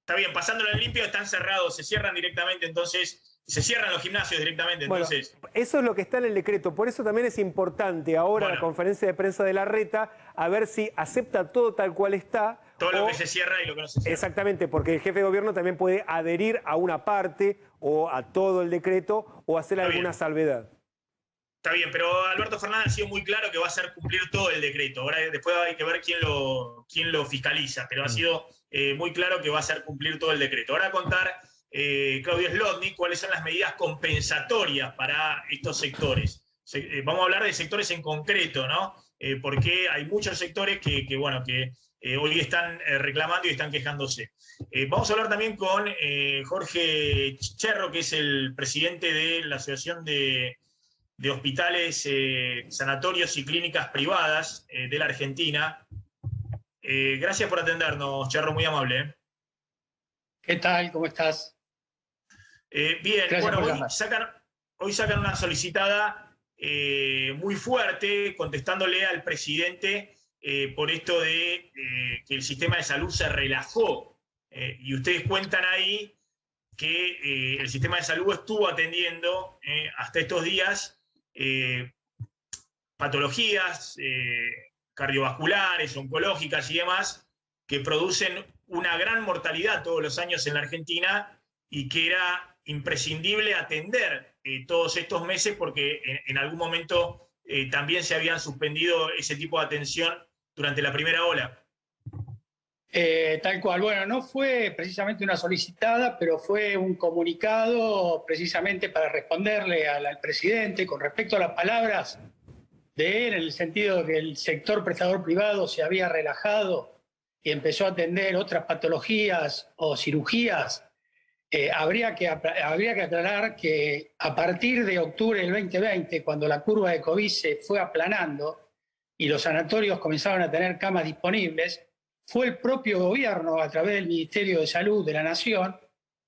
Está bien, pasándolo en limpio, están cerrados, se cierran directamente, entonces se cierran los gimnasios directamente. Entonces, bueno, eso es lo que está en el decreto, por eso también es importante ahora la conferencia de prensa de Larreta, a ver si acepta todo tal cual está. Todo lo que se cierra y lo que no se cierra. Exactamente, porque el jefe de gobierno también puede adherir a una parte o a todo el decreto o hacer alguna salvedad. Está bien, pero Alberto Fernández ha sido muy claro que va a hacer cumplir todo el decreto. Ahora después hay que ver quién lo fiscaliza, pero ha sido muy claro que va a hacer cumplir todo el decreto. Ahora contar, Claudio Slotnick, cuáles son las medidas compensatorias para estos sectores. Vamos a hablar de sectores en concreto, ¿no? Porque hay muchos sectores que hoy están reclamando y están quejándose. Vamos a hablar también con Jorge Cherro, que es el presidente de la Asociación de Hospitales, Sanatorios y Clínicas Privadas de la Argentina. Gracias por atendernos, Cherro, muy amable. ¿Qué tal? ¿Cómo estás? Bien, gracias. Bueno, hoy sacan una solicitada muy fuerte contestándole al presidente por esto de que el sistema de salud se relajó. Y ustedes cuentan ahí que el sistema de salud estuvo atendiendo hasta estos días patologías cardiovasculares, oncológicas y demás, que producen una gran mortalidad todos los años en la Argentina y que era imprescindible atender todos estos meses porque en algún momento también se habían suspendido ese tipo de atención durante la primera ola. Tal cual. Bueno, no fue precisamente una solicitada, pero fue un comunicado precisamente para responderle al presidente con respecto a las palabras de él, en el sentido de que el sector prestador privado se había relajado y empezó a atender otras patologías o cirugías. Habría que aclarar que a partir de octubre del 2020, cuando la curva de COVID se fue aplanando y los sanatorios comenzaron a tener camas disponibles, fue el propio gobierno, a través del Ministerio de Salud de la Nación,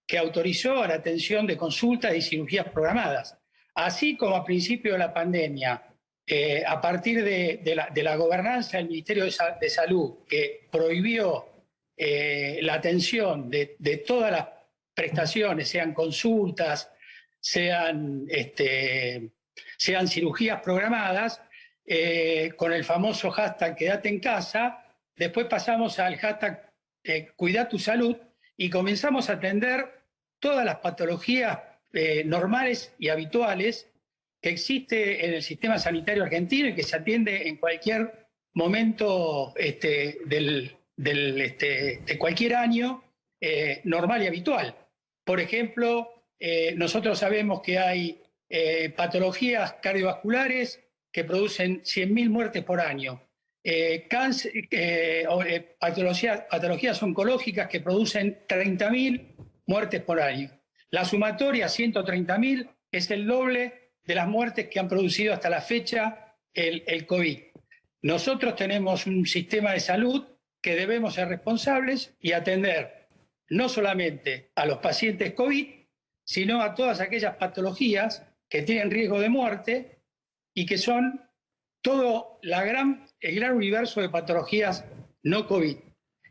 que autorizó la atención de consultas y cirugías programadas. Así como a principio de la pandemia, a partir de la gobernanza del Ministerio de Salud, que prohibió la atención de todas las prestaciones, sean consultas, sean cirugías programadas, con el famoso hashtag Quédate en casa. Después pasamos al hashtag Cuida tu salud y comenzamos a atender todas las patologías normales y habituales que existe en el sistema sanitario argentino y que se atiende en cualquier momento de cualquier año normal y habitual. Por ejemplo, nosotros sabemos que hay patologías cardiovasculares que producen 100.000 muertes por año. Patologías oncológicas que producen 30.000 muertes por año. La sumatoria, 130.000, es el doble de las muertes que han producido hasta la fecha el COVID. Nosotros tenemos un sistema de salud que debemos ser responsables y atender no solamente a los pacientes COVID, sino a todas aquellas patologías que tienen riesgo de muerte y que son todo el gran universo de patologías no COVID.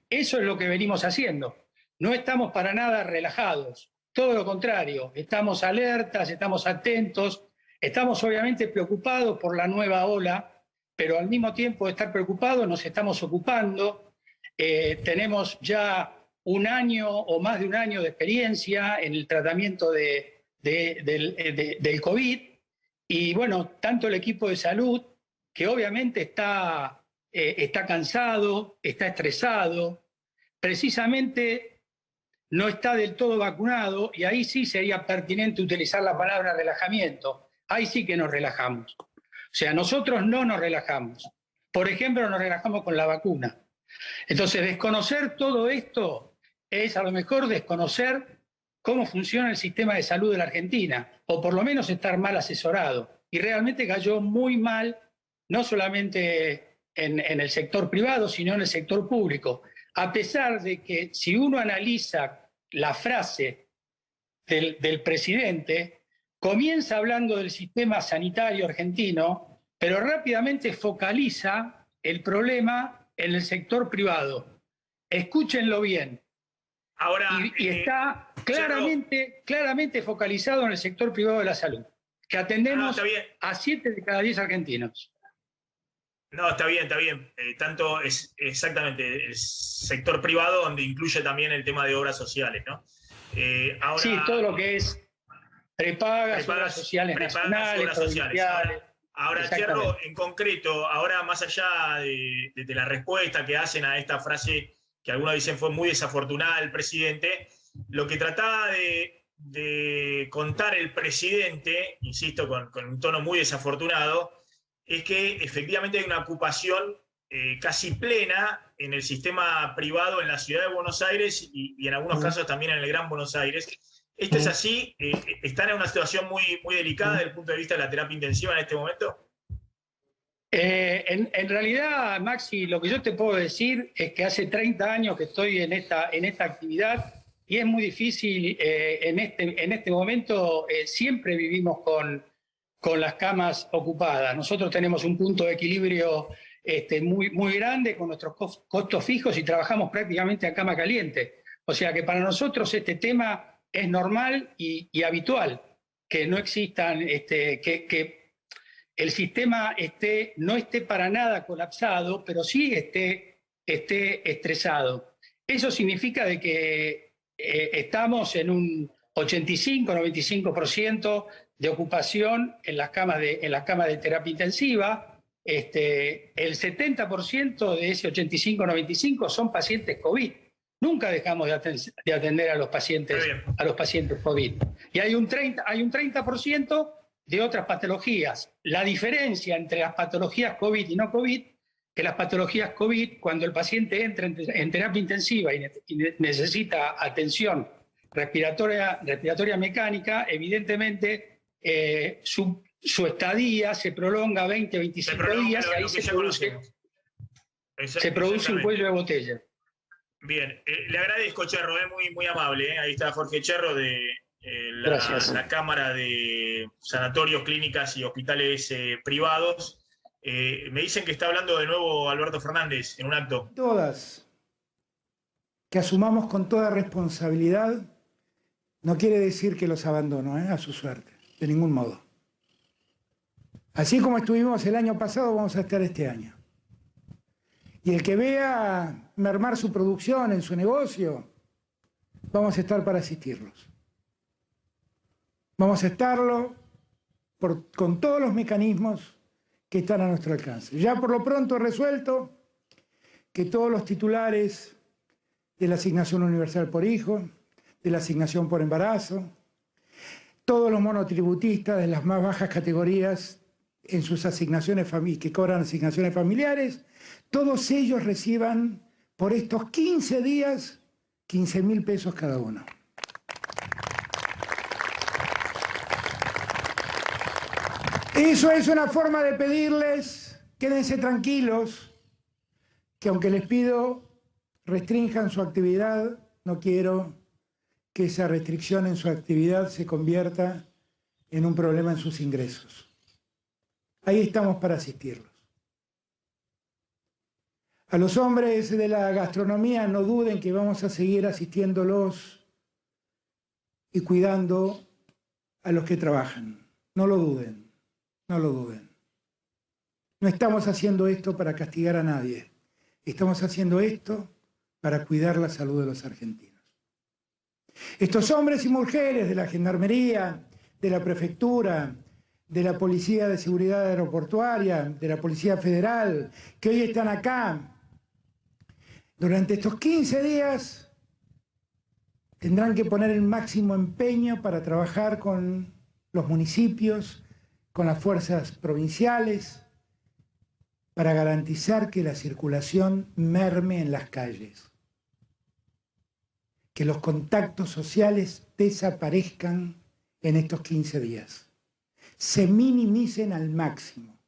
Eso es lo que venimos haciendo. No estamos para nada relajados, todo lo contrario, estamos alertas, estamos atentos, estamos obviamente preocupados por la nueva ola, pero al mismo tiempo de estar preocupados nos estamos ocupando. Tenemos ya un año o más de un año de experiencia en el tratamiento del COVID y bueno, tanto el equipo de salud, que obviamente está cansado, está estresado, precisamente no está del todo vacunado y ahí sí sería pertinente utilizar la palabra relajamiento. Ahí sí que nos relajamos. O sea, nosotros no nos relajamos. Por ejemplo, nos relajamos con la vacuna. Entonces, desconocer todo esto es a lo mejor desconocer cómo funciona el sistema de salud de la Argentina, o por lo menos estar mal asesorado. Y realmente cayó muy mal no solamente en el sector privado, sino en el sector público. A pesar de que si uno analiza la frase del presidente, comienza hablando del sistema sanitario argentino, pero rápidamente focaliza el problema en el sector privado. Escúchenlo bien. Ahora, Y está claramente focalizado en el sector privado de la salud, que atendemos a 7 de cada 10 argentinos. No, está bien, está bien. Tanto es exactamente el sector privado, donde incluye también el tema de obras sociales, ¿no? Ahora, sí, todo lo que es prepagas, obras sociales nacionales, obras sociales. provinciales. Ahora, Cherro, en concreto, ahora más allá de la respuesta que hacen a esta frase que algunos dicen fue muy desafortunada del presidente, lo que trataba de contar el presidente, insisto, con un tono muy desafortunado, es que efectivamente hay una ocupación casi plena en el sistema privado en la ciudad de Buenos Aires y en algunos casos también en el Gran Buenos Aires. ¿Esto es así? ¿Están en una situación muy, muy delicada desde el punto de vista de la terapia intensiva en este momento? En realidad, Maxi, lo que yo te puedo decir es que hace 30 años que estoy en esta actividad y es muy difícil en este momento. Siempre vivimos con las camas ocupadas. Nosotros tenemos un punto de equilibrio muy, muy grande con nuestros costos fijos y trabajamos prácticamente a cama caliente. O sea que para nosotros este tema es normal y habitual, que no existan, que el sistema no esté para nada colapsado, pero sí esté estresado. Eso significa de que estamos en un 85-95% de ocupación en las camas de terapia intensiva. El 70% de ese 85-95% son pacientes COVID. Nunca dejamos de atender a los pacientes COVID. Y hay un 30% de otras patologías. La diferencia entre las patologías COVID y no COVID, que las patologías COVID, cuando el paciente entra en terapia intensiva y necesita atención respiratoria mecánica, evidentemente su estadía se prolonga 20-25 días y ahí se produce un cuello de botella. Bien, le agradezco, Cherro, muy, muy amable. Ahí está Jorge Cherro de la Cámara de Sanatorios, Clínicas y Hospitales Privados. Me dicen que está hablando de nuevo Alberto Fernández en un acto. Todas, que asumamos con toda responsabilidad, no quiere decir que los abandono a su suerte, de ningún modo. Así como estuvimos el año pasado, vamos a estar este año. Y el que vea mermar su producción en su negocio, vamos a estar para asistirlos. Vamos a estarlo con todos los mecanismos que están a nuestro alcance. Ya por lo pronto he resuelto que todos los titulares de la asignación universal por hijo, de la asignación por embarazo, todos los monotributistas de las más bajas categorías en sus asignaciones que cobran asignaciones familiares, todos ellos reciban por estos 15 días 15.000 pesos cada uno. Eso es una forma de pedirles, quédense tranquilos, que aunque les pido restrinjan su actividad, no quiero que esa restricción en su actividad se convierta en un problema en sus ingresos. Ahí estamos para asistirlos. A los hombres de la gastronomía no duden que vamos a seguir asistiéndolos y cuidando a los que trabajan. No lo duden, no lo duden. No estamos haciendo esto para castigar a nadie. Estamos haciendo esto para cuidar la salud de los argentinos. Estos hombres y mujeres de la Gendarmería, de la Prefectura, de la Policía de Seguridad Aeroportuaria, de la Policía Federal, que hoy están acá, durante estos 15 días tendrán que poner el máximo empeño para trabajar con los municipios, con las fuerzas provinciales, para garantizar que la circulación merme en las calles, que los contactos sociales desaparezcan en estos 15 días, se minimicen al máximo.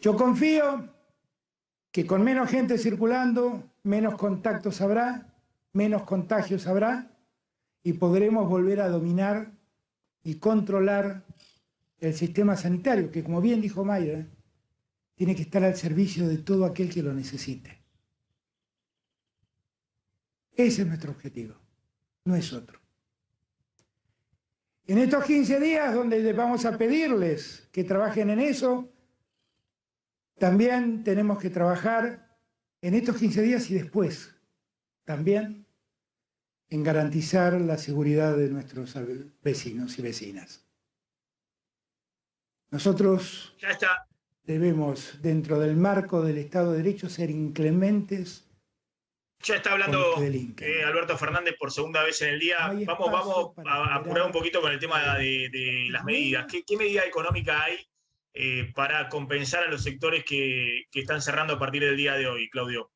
Yo confío que con menos gente circulando, menos contactos habrá, menos contagios habrá y podremos volver a dominar y controlar el sistema sanitario, que como bien dijo Mayra, tiene que estar al servicio de todo aquel que lo necesite. Ese es nuestro objetivo, no es otro. En estos 15 días donde les vamos a pedirles que trabajen en eso, también tenemos que trabajar en estos 15 días y después, también en garantizar la seguridad de nuestros vecinos y vecinas. Nosotros debemos, dentro del marco del Estado de Derecho, ser inclementes. Ya está hablando Alberto Fernández por segunda vez en el día. Vamos a apurar un poquito con el tema de las medidas. ¿Qué medida económica hay para compensar a los sectores que están cerrando a partir del día de hoy, Claudio?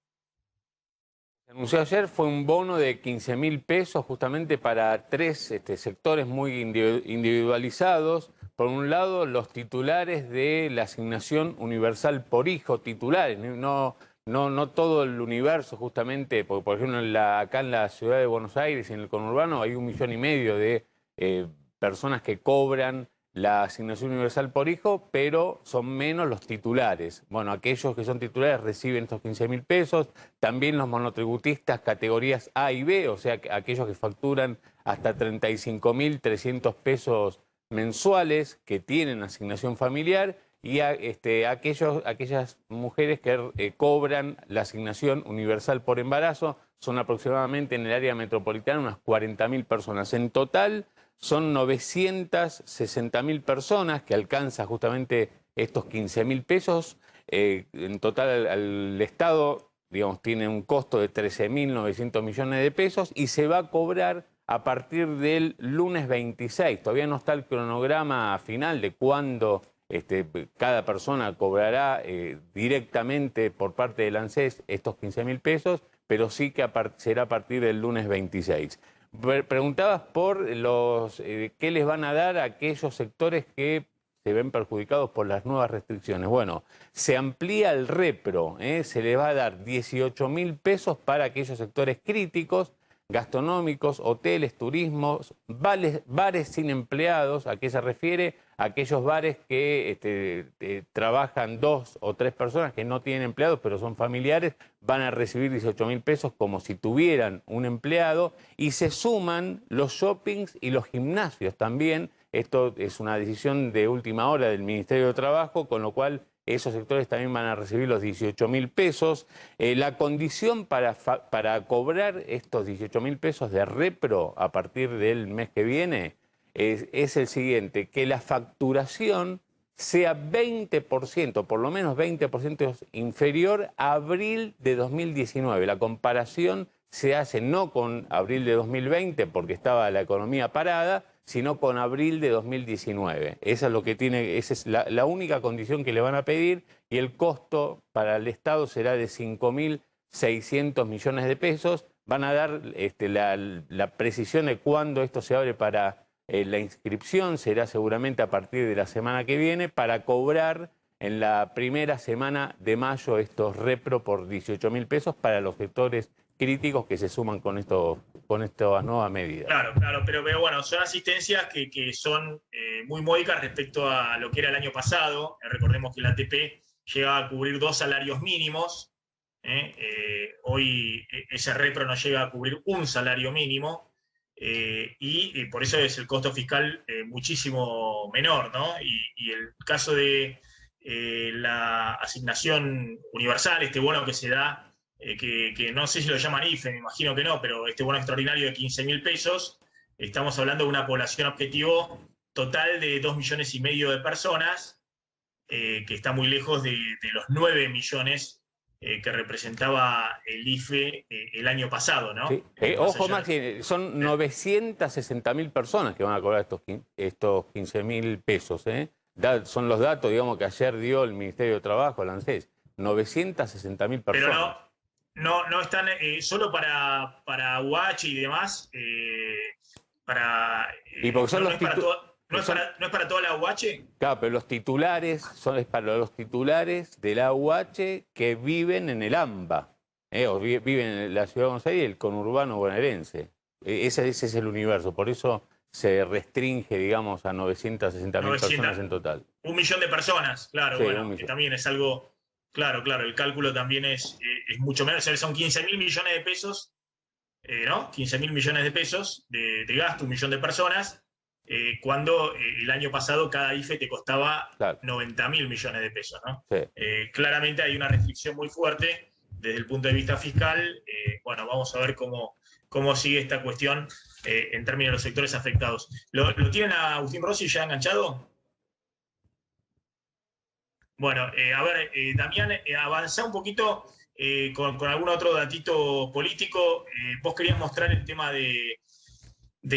Se anunció ayer fue un bono de 15.000 pesos justamente para tres sectores muy individualizados. Por un lado, los titulares de la asignación universal por hijo, titulares, no todo el universo justamente, porque por ejemplo acá en la ciudad de Buenos Aires, en el conurbano, hay 1,5 millones de personas que cobran la asignación universal por hijo, pero son menos los titulares. Bueno, aquellos que son titulares reciben estos 15.000 pesos, también los monotributistas categorías A y B, o sea, aquellos que facturan hasta 35.300 pesos mensuales, que tienen asignación familiar, y aquellas mujeres que cobran la asignación universal por embarazo, son aproximadamente en el área metropolitana unas 40.000 personas. En total son 960.000 personas que alcanza justamente estos 15.000 pesos. En total el Estado, digamos, tiene un costo de 13.900 millones de pesos y se va a cobrar a partir del lunes 26. Todavía no está el cronograma final de cuándo cada persona cobrará directamente por parte del ANSES estos 15.000 pesos, pero sí que será a partir del lunes 26. Preguntabas por qué les van a dar a aquellos sectores que se ven perjudicados por las nuevas restricciones. Bueno, se amplía el repro, se les va a dar 18.000 pesos para aquellos sectores críticos, gastronómicos, hoteles, turismos, bares sin empleados. ¿A qué se refiere? Aquellos bares que trabajan 2 o 3 personas que no tienen empleados pero son familiares, van a recibir 18.000 pesos como si tuvieran un empleado, y se suman los shoppings y los gimnasios también. Esto es una decisión de última hora del Ministerio de Trabajo, con lo cual esos sectores también van a recibir los 18.000 pesos. La condición para cobrar estos 18.000 pesos de repro a partir del mes que viene es el siguiente: que la facturación sea 20%, por lo menos 20% inferior a abril de 2019. La comparación se hace no con abril de 2020, porque estaba la economía parada, sino con abril de 2019. Esa es la única condición que le van a pedir, y el costo para el Estado será de 5.600 millones de pesos. Van a dar la precisión de cuándo esto se abre para la inscripción, será seguramente a partir de la semana que viene, para cobrar en la primera semana de mayo estos repro por 18.000 pesos para los sectores críticos que se suman con estas nuevas medidas. Claro, pero bueno, son asistencias que son muy módicas respecto a lo que era el año pasado. Recordemos que la ATP llega a cubrir 2 salarios mínimos. Hoy ese repro no llega a cubrir un salario mínimo, y por eso es el costo fiscal muchísimo menor, ¿no? Y el caso de la asignación universal, este bono que se da, que no sé si lo llaman IFE, me imagino que no, pero este bono extraordinario de 15.000 pesos, estamos hablando de una población objetivo total de 2,5 millones de personas, que está muy lejos de los 9 millones que representaba el IFE el año pasado, ¿no? Sí. Ojo, Maxi, son 960.000 personas que van a cobrar estos 15.000 pesos. Son los datos, digamos, que ayer dio el Ministerio de Trabajo, el ANSES. 960.000 personas. Pero no están solo para UH y demás, y porque son ¿No es para toda la UH? Claro, pero los titulares es para los titulares de la UH que viven en el AMBA, o viven en la ciudad de Buenos Aires y el conurbano bonaerense. Ese es el universo, por eso se restringe, digamos, a 960.000 personas en total. 1 millón de personas, claro, Sí, bueno, que también es algo, claro, el cálculo también es mucho menos, o sea, son 15.000 millones de pesos, ¿no? 15.000 millones de pesos de gasto, 1 millón de personas, cuando el año pasado cada IFE te costaba 90.000 millones de pesos, ¿no? Sí. Claramente hay una restricción muy fuerte desde el punto de vista fiscal. Bueno, vamos a ver cómo sigue esta cuestión en términos de los sectores afectados. ¿Lo tienen a Agustín Rossi ya enganchado? Bueno, a ver, Damián, avanzá un poquito con algún otro datito político. Vos querías mostrar el tema de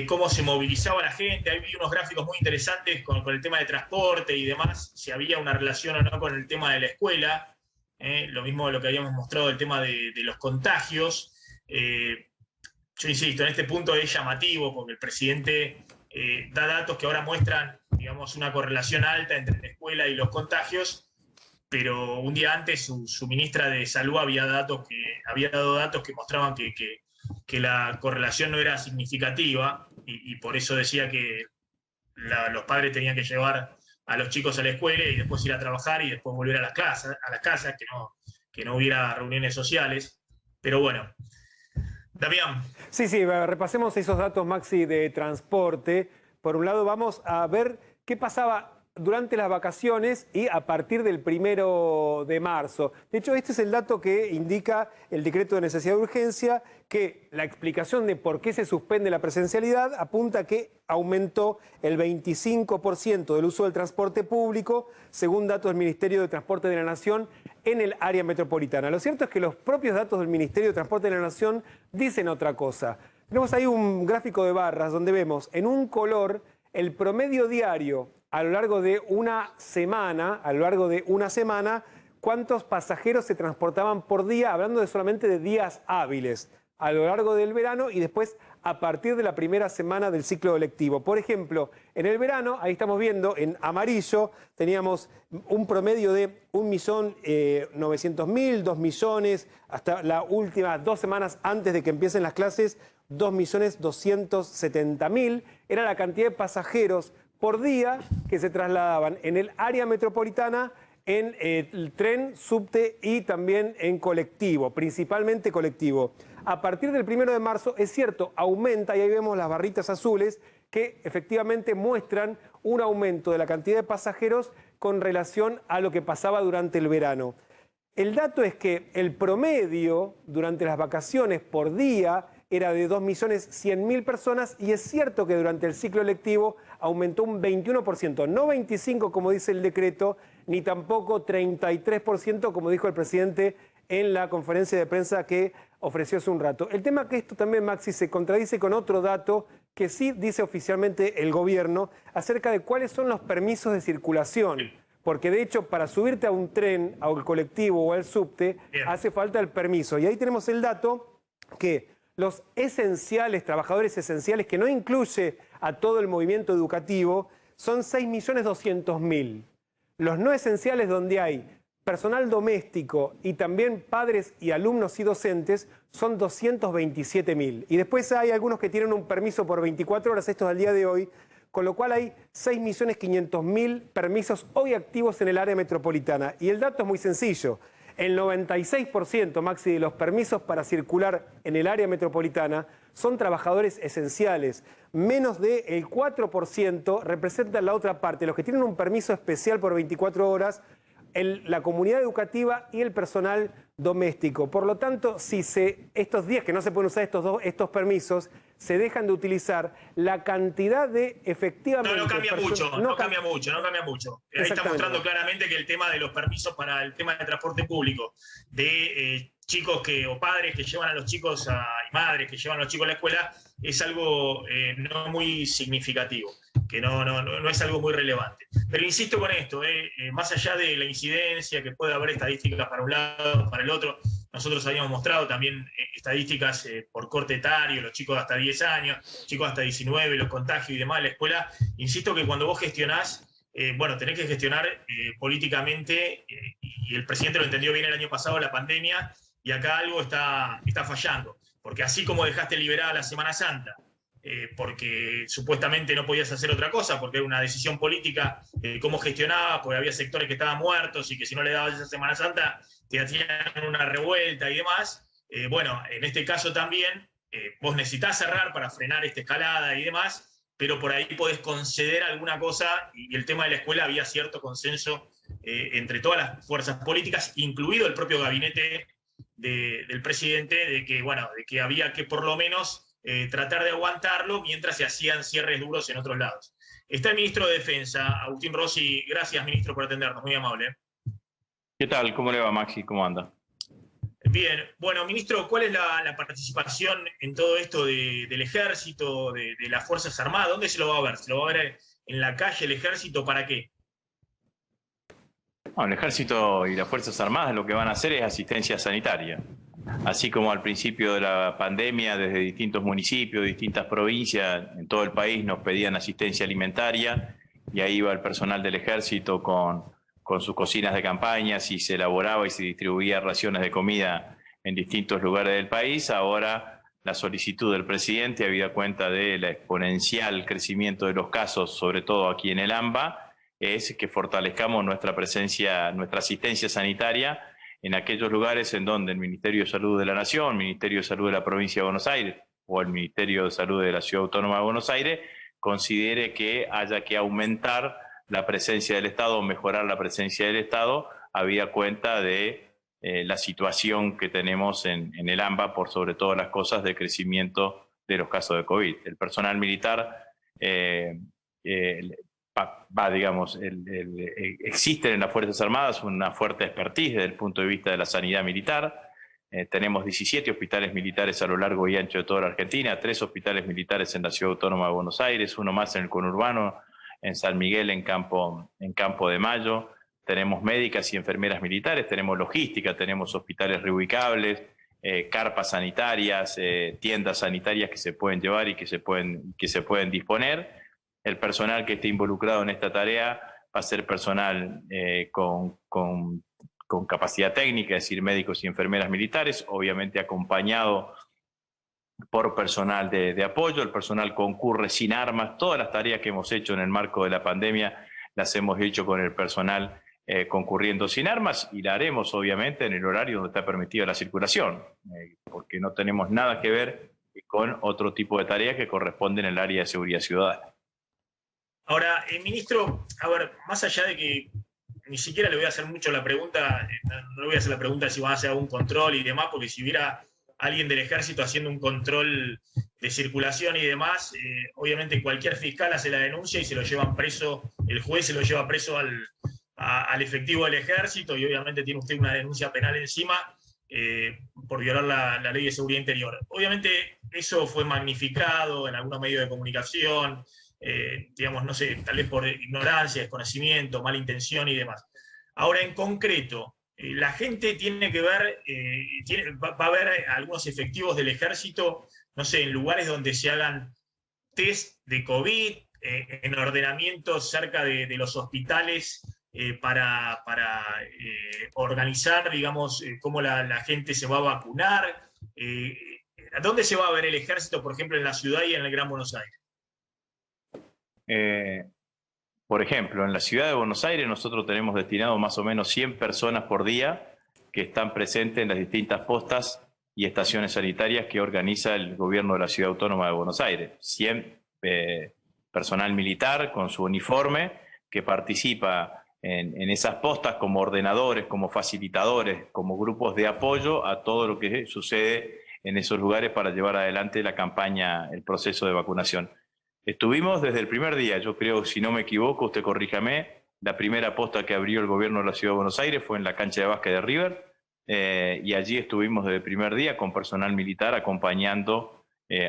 cómo se movilizaba la gente. Ahí vi unos gráficos muy interesantes con el tema de transporte y demás, si había una relación o no con el tema de la escuela. Lo mismo de lo que habíamos mostrado, el tema de los contagios. Yo insisto, en este punto es llamativo porque el presidente da datos que ahora muestran, digamos, una correlación alta entre la escuela y los contagios, pero un día antes su ministra de Salud había dado datos que mostraban que la correlación no era significativa y por eso decía que los padres tenían que llevar a los chicos a la escuela y después ir a trabajar y después volver a las casas, que no hubiera reuniones sociales. Pero bueno, Damián. Sí, repasemos esos datos, Maxi, de transporte. Por un lado, vamos a ver qué pasaba durante las vacaciones y a partir del 1 de marzo. De hecho, este es el dato que indica el decreto de necesidad de urgencia, que la explicación de por qué se suspende la presencialidad apunta a que aumentó el 25% del uso del transporte público, según datos del Ministerio de Transporte de la Nación, en el área metropolitana. Lo cierto es que los propios datos del Ministerio de Transporte de la Nación dicen otra cosa. Tenemos ahí un gráfico de barras donde vemos en un color el promedio diario a lo largo de una semana, cuántos pasajeros se transportaban por día, hablando solamente de días hábiles, a lo largo del verano y después a partir de la primera semana del ciclo lectivo. Por ejemplo, en el verano, ahí estamos viendo, en amarillo, teníamos un promedio de 1.900.000, 2 millones, hasta las últimas 2 semanas antes de que empiecen las clases, 2.270.000. Era la cantidad de pasajeros por día que se trasladaban en el área metropolitana, en el tren, subte y también en colectivo, principalmente colectivo. A partir del 1 de marzo, es cierto, aumenta, y ahí vemos las barritas azules, que efectivamente muestran un aumento de la cantidad de pasajeros con relación a lo que pasaba durante el verano. El dato es que el promedio durante las vacaciones por día era de 2.100.000 personas y es cierto que durante el ciclo lectivo aumentó un 21%, no 25% como dice el decreto, ni tampoco 33% como dijo el presidente en la conferencia de prensa que ofreció hace un rato. El tema es que esto también, Maxi, se contradice con otro dato que sí dice oficialmente el gobierno acerca de cuáles son los permisos de circulación. Porque de hecho para subirte a un tren, al colectivo o al subte, hace falta el permiso. Y ahí tenemos el dato que los esenciales, trabajadores esenciales, que no incluye a todo el movimiento educativo, son 6.200.000. Los no esenciales, donde hay personal doméstico y también padres y alumnos y docentes, son 227.000. Y después hay algunos que tienen un permiso por 24 horas, estos al día de hoy, con lo cual hay 6.500.000 permisos hoy activos en el área metropolitana. Y el dato es muy sencillo. El 96%, Maxi, de los permisos para circular en el área metropolitana son trabajadores esenciales. Menos del 4% representan la otra parte, los que tienen un permiso especial por 24 horas, la comunidad educativa y el personal doméstico. Por lo tanto, si estos días que no se pueden usar estos permisos se dejan de utilizar, la cantidad de efectivamente... No cambia mucho. Ahí está mostrando claramente que el tema de los permisos para el tema de transporte público, de chicos o padres que llevan a los chicos y madres que llevan a los chicos a la escuela, es algo no muy significativo, que no es algo muy relevante. Pero insisto con esto, más allá de la incidencia, que puede haber estadísticas para un lado, para el otro, nosotros habíamos mostrado también estadísticas por corte etario, los chicos hasta 10 años, chicos hasta 19, los contagios y demás de la escuela. Insisto que cuando vos gestionás, bueno, tenés que gestionar políticamente, y el presidente lo entendió bien el año pasado, la pandemia, y acá algo está fallando. Porque así como dejaste liberada la Semana Santa, porque supuestamente no podías hacer otra cosa, porque era una decisión política, cómo gestionabas, porque había sectores que estaban muertos y que si no le dabas esa Semana Santa te hacían una revuelta y demás. Bueno, en este caso también, vos necesitás cerrar para frenar esta escalada y demás, pero por ahí podés conceder alguna cosa, y el tema de la escuela había cierto consenso entre todas las fuerzas políticas, incluido el propio gabinete del presidente, de que había que por lo menos tratar de aguantarlo mientras se hacían cierres duros en otros lados. Está el ministro de Defensa, Agustín Rossi. Gracias, ministro, por atendernos, muy amable. ¿Qué tal? ¿Cómo le va, Maxi? ¿Cómo anda? Bien, bueno, ministro, ¿cuál es la participación en todo esto del ejército, de las Fuerzas Armadas? ¿Dónde se lo va a ver? ¿Se lo va a ver en la calle el ejército? ¿Para qué? Bueno, el ejército y las Fuerzas Armadas lo que van a hacer es asistencia sanitaria. Así como al principio de la pandemia, desde distintos municipios, distintas provincias, en todo el país nos pedían asistencia alimentaria, y ahí iba el personal del ejército con sus cocinas de campaña, y se elaboraba y se distribuía raciones de comida en distintos lugares del país. Ahora la solicitud del presidente, habida cuenta del exponencial crecimiento de los casos, sobre todo aquí en el AMBA, es que fortalezcamos nuestra presencia, nuestra asistencia sanitaria en aquellos lugares en donde el Ministerio de Salud de la Nación, el Ministerio de Salud de la Provincia de Buenos Aires o el Ministerio de Salud de la Ciudad Autónoma de Buenos Aires considere que haya que aumentar la presencia del Estado o mejorar la presencia del Estado, habida cuenta de la situación que tenemos en el AMBA, por sobre todas las cosas, de crecimiento de los casos de COVID. El personal militar existe en las Fuerzas Armadas una fuerte expertise desde el punto de vista de la sanidad militar. Tenemos 17 hospitales militares a lo largo y ancho de toda la Argentina, 3 hospitales militares en la Ciudad Autónoma de Buenos Aires, uno más en el conurbano, en San Miguel, en Campo de Mayo. Tenemos médicas y enfermeras militares, tenemos logística, tenemos hospitales reubicables, carpas sanitarias, tiendas sanitarias que se pueden llevar y que se pueden disponer. El personal que esté involucrado en esta tarea va a ser personal con capacidad técnica, es decir, médicos y enfermeras militares, obviamente acompañado por personal de apoyo. El personal concurre sin armas. Todas las tareas que hemos hecho en el marco de la pandemia las hemos hecho con el personal concurriendo sin armas, y la haremos obviamente en el horario donde está permitida la circulación, porque no tenemos nada que ver con otro tipo de tareas que corresponden en el área de seguridad ciudadana. Ahora, ministro, a ver, más allá de que ni siquiera le voy a hacer mucho la pregunta, no le voy a hacer la pregunta si van a hacer algún control y demás, porque si hubiera alguien del ejército haciendo un control de circulación y demás, obviamente cualquier fiscal hace la denuncia y se lo llevan preso, el juez se lo lleva preso al efectivo del ejército, y obviamente tiene usted una denuncia penal encima por violar la ley de seguridad interior. Obviamente eso fue magnificado en algunos medios de comunicación, digamos, no sé, tal vez por ignorancia, desconocimiento, mala intención y demás. Ahora, en concreto, la gente tiene que ver, va a haber algunos efectivos del ejército, no sé, en lugares donde se hagan test de COVID, en ordenamientos cerca de los hospitales, para organizar, digamos, cómo la gente se va a vacunar. ¿Dónde se va a ver el ejército, por ejemplo, en la ciudad y en el Gran Buenos Aires? Por ejemplo, en la ciudad de Buenos Aires nosotros tenemos destinado más o menos 100 personas por día que están presentes en las distintas postas y estaciones sanitarias que organiza el gobierno de la Ciudad Autónoma de Buenos Aires. 100 personal militar con su uniforme que participa en esas postas como ordenadores, como facilitadores, como grupos de apoyo a todo lo que sucede en esos lugares para llevar adelante la campaña, el proceso de vacunación. Estuvimos desde el primer día, yo creo, si no me equivoco, usted corríjame, la primera posta que abrió el gobierno de la Ciudad de Buenos Aires fue en la cancha de básquet de River, y allí estuvimos desde el primer día con personal militar acompañando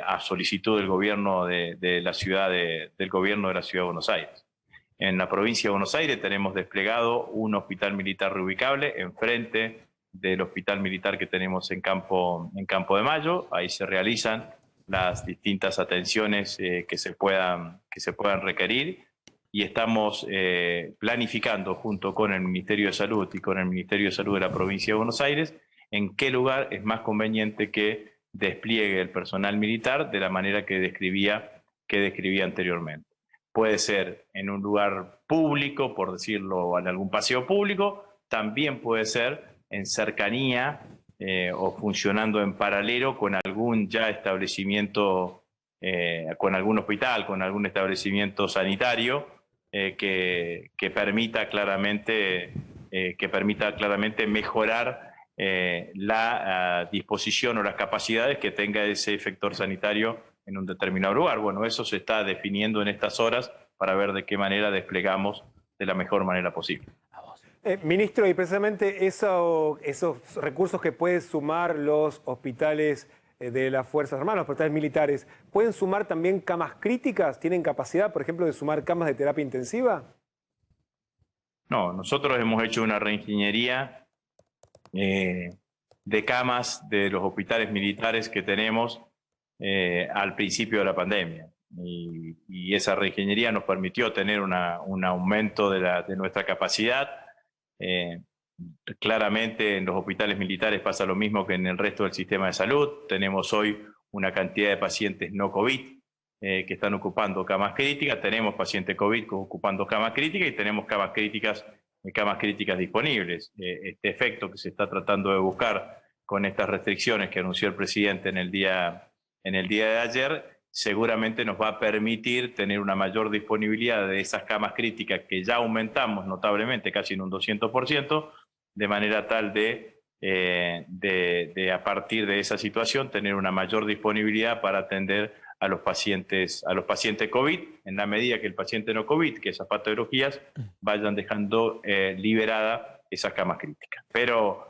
a solicitud del gobierno de la ciudad del gobierno de la Ciudad de Buenos Aires. En la provincia de Buenos Aires tenemos desplegado un hospital militar reubicable enfrente del hospital militar que tenemos en Campo de Mayo. Ahí se realizan las distintas atenciones que se puedan requerir, y estamos planificando junto con el Ministerio de Salud y con el Ministerio de Salud de la provincia de Buenos Aires en qué lugar es más conveniente que despliegue el personal militar de la manera que describía anteriormente. Puede ser en un lugar público, por decirlo, en algún paseo público, también puede ser en cercanía o funcionando en paralelo con algún ya establecimiento, con algún hospital, con algún establecimiento sanitario que permita claramente mejorar la disposición o las capacidades que tenga ese efector sanitario en un determinado lugar. Bueno, eso se está definiendo en estas horas para ver de qué manera desplegamos de la mejor manera posible. Ministro, y precisamente esos recursos que pueden sumar los hospitales de las Fuerzas Armadas, los hospitales militares, ¿pueden sumar también camas críticas? ¿Tienen capacidad, por ejemplo, de sumar camas de terapia intensiva? No, nosotros hemos hecho una reingeniería de camas de los hospitales militares que tenemos al principio de la pandemia. Y esa reingeniería nos permitió tener un aumento de nuestra capacidad. Claramente en los hospitales militares pasa lo mismo que en el resto del sistema de salud. Tenemos hoy una cantidad de pacientes no COVID que están ocupando camas críticas, tenemos pacientes COVID ocupando camas críticas y tenemos camas críticas disponibles. Este efecto que se está tratando de buscar con estas restricciones que anunció el presidente en el día de ayer, seguramente nos va a permitir tener una mayor disponibilidad de esas camas críticas que ya aumentamos notablemente, casi en un 200%, de manera tal de a partir de esa situación tener una mayor disponibilidad para atender a los pacientes COVID, en la medida que el paciente no COVID, que esas patologías, vayan dejando liberada esas camas críticas. Pero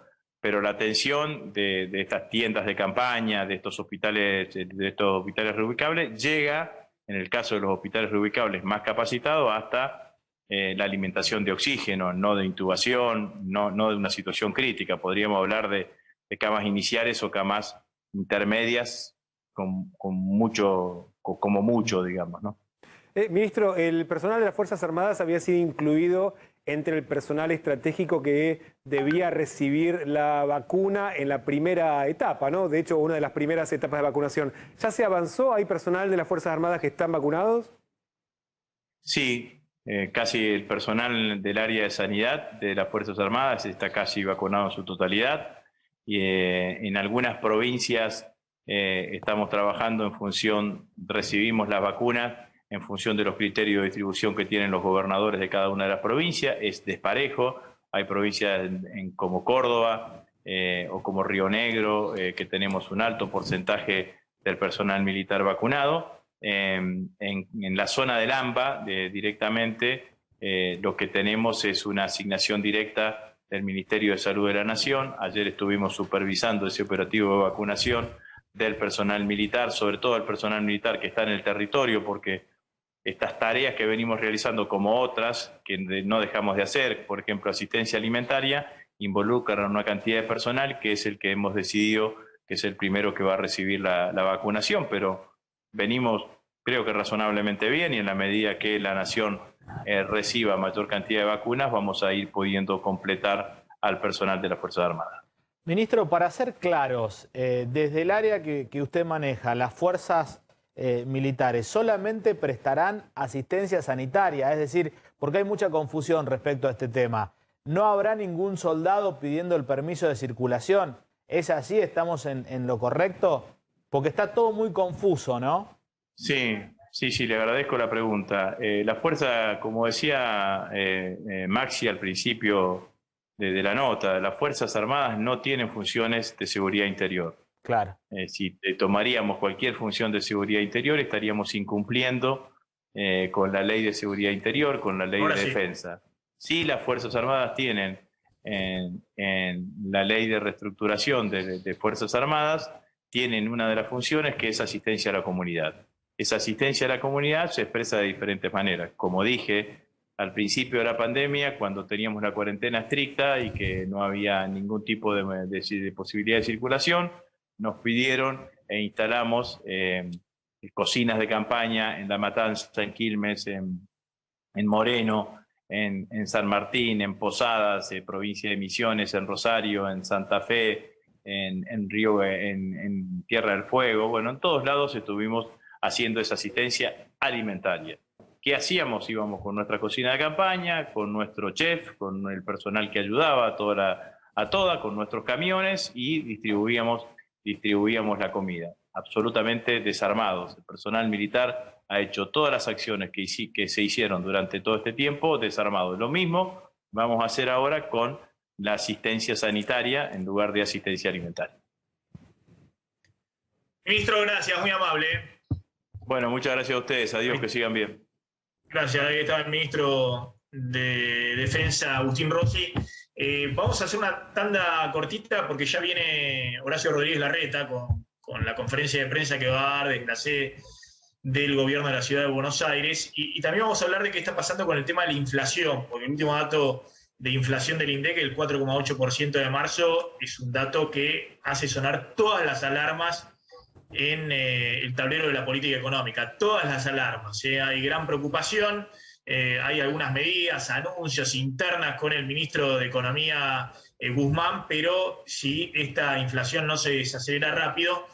la atención de estas tiendas de campaña, de estos hospitales reubicables, llega, en el caso de los hospitales reubicables más capacitados, hasta la alimentación de oxígeno, no de intubación, no de una situación crítica. Podríamos hablar de camas iniciales o camas intermedias como mucho, digamos, ¿no? Ministro, el personal de las Fuerzas Armadas había sido incluido entre el personal estratégico que debía recibir la vacuna en la primera etapa, ¿no? De hecho, una de las primeras etapas de vacunación. ¿Ya se avanzó? ¿Hay personal de las Fuerzas Armadas que están vacunados? Sí, casi el personal del área de sanidad de las Fuerzas Armadas está casi vacunado en su totalidad. Y, en algunas provincias estamos trabajando en función, recibimos las vacunas en función de los criterios de distribución que tienen los gobernadores de cada una de las provincias. Es desparejo. Hay provincias como Córdoba o como Río Negro que tenemos un alto porcentaje del personal militar vacunado. En la zona del AMBA directamente lo que tenemos es una asignación directa del Ministerio de Salud de la Nación. Ayer estuvimos supervisando ese operativo de vacunación del personal militar, sobre todo el personal militar que está en el territorio, porque estas tareas que venimos realizando, como otras que no dejamos de hacer, por ejemplo, asistencia alimentaria, involucran a una cantidad de personal que es el que hemos decidido que es el primero que va a recibir la vacunación, pero venimos, creo que razonablemente bien, y en la medida que la Nación reciba mayor cantidad de vacunas, vamos a ir pudiendo completar al personal de las Fuerzas Armadas. Ministro, para ser claros, desde el área que usted maneja, las fuerzas militares solamente prestarán asistencia sanitaria, es decir, porque hay mucha confusión respecto a este tema. No habrá ningún soldado pidiendo el permiso de circulación. ¿Es así? ¿Estamos en lo correcto? Porque está todo muy confuso, ¿no? Sí, le agradezco la pregunta. La fuerza, como decía Maxi al principio de la nota, las Fuerzas Armadas no tienen funciones de seguridad interior. Claro. Si tomaríamos cualquier función de seguridad interior, estaríamos incumpliendo con la ley de seguridad interior, con la ley de defensa. Sí, las Fuerzas Armadas tienen en la ley de reestructuración de Fuerzas Armadas, tienen una de las funciones que es asistencia a la comunidad. Esa asistencia a la comunidad se expresa de diferentes maneras. Como dije al principio de la pandemia, cuando teníamos la cuarentena estricta y que no había ningún tipo de posibilidad de circulación, nos pidieron e instalamos cocinas de campaña en La Matanza, en Quilmes, en Moreno, en San Martín, en Posadas, provincia de Misiones, en Rosario, en Santa Fe, en Tierra del Fuego. Bueno, en todos lados estuvimos haciendo esa asistencia alimentaria. ¿Qué hacíamos? Íbamos con nuestra cocina de campaña, con nuestro chef, con el personal que ayudaba a toda, con nuestros camiones, y distribuíamos la comida. Absolutamente desarmados. El personal militar ha hecho todas las acciones que se hicieron durante todo este tiempo desarmados. Lo mismo vamos a hacer ahora con la asistencia sanitaria en lugar de asistencia alimentaria. Ministro, gracias, muy amable. Bueno, muchas gracias a ustedes. Adiós, que sigan bien. Gracias, ahí está el ministro de Defensa, Agustín Rossi. Vamos a hacer una tanda cortita porque ya viene Horacio Rodríguez Larreta con la conferencia de prensa que va a dar desde la sede del gobierno de la ciudad de Buenos Aires. Y también vamos a hablar de qué está pasando con el tema de la inflación, porque el último dato de inflación del INDEC, el 4,8% de marzo, es un dato que hace sonar todas las alarmas en el tablero de la política económica, todas las alarmas. Hay gran preocupación, hay algunas medidas, anuncios internas con el ministro de Economía, Guzmán, pero si esta inflación no se desacelera rápido,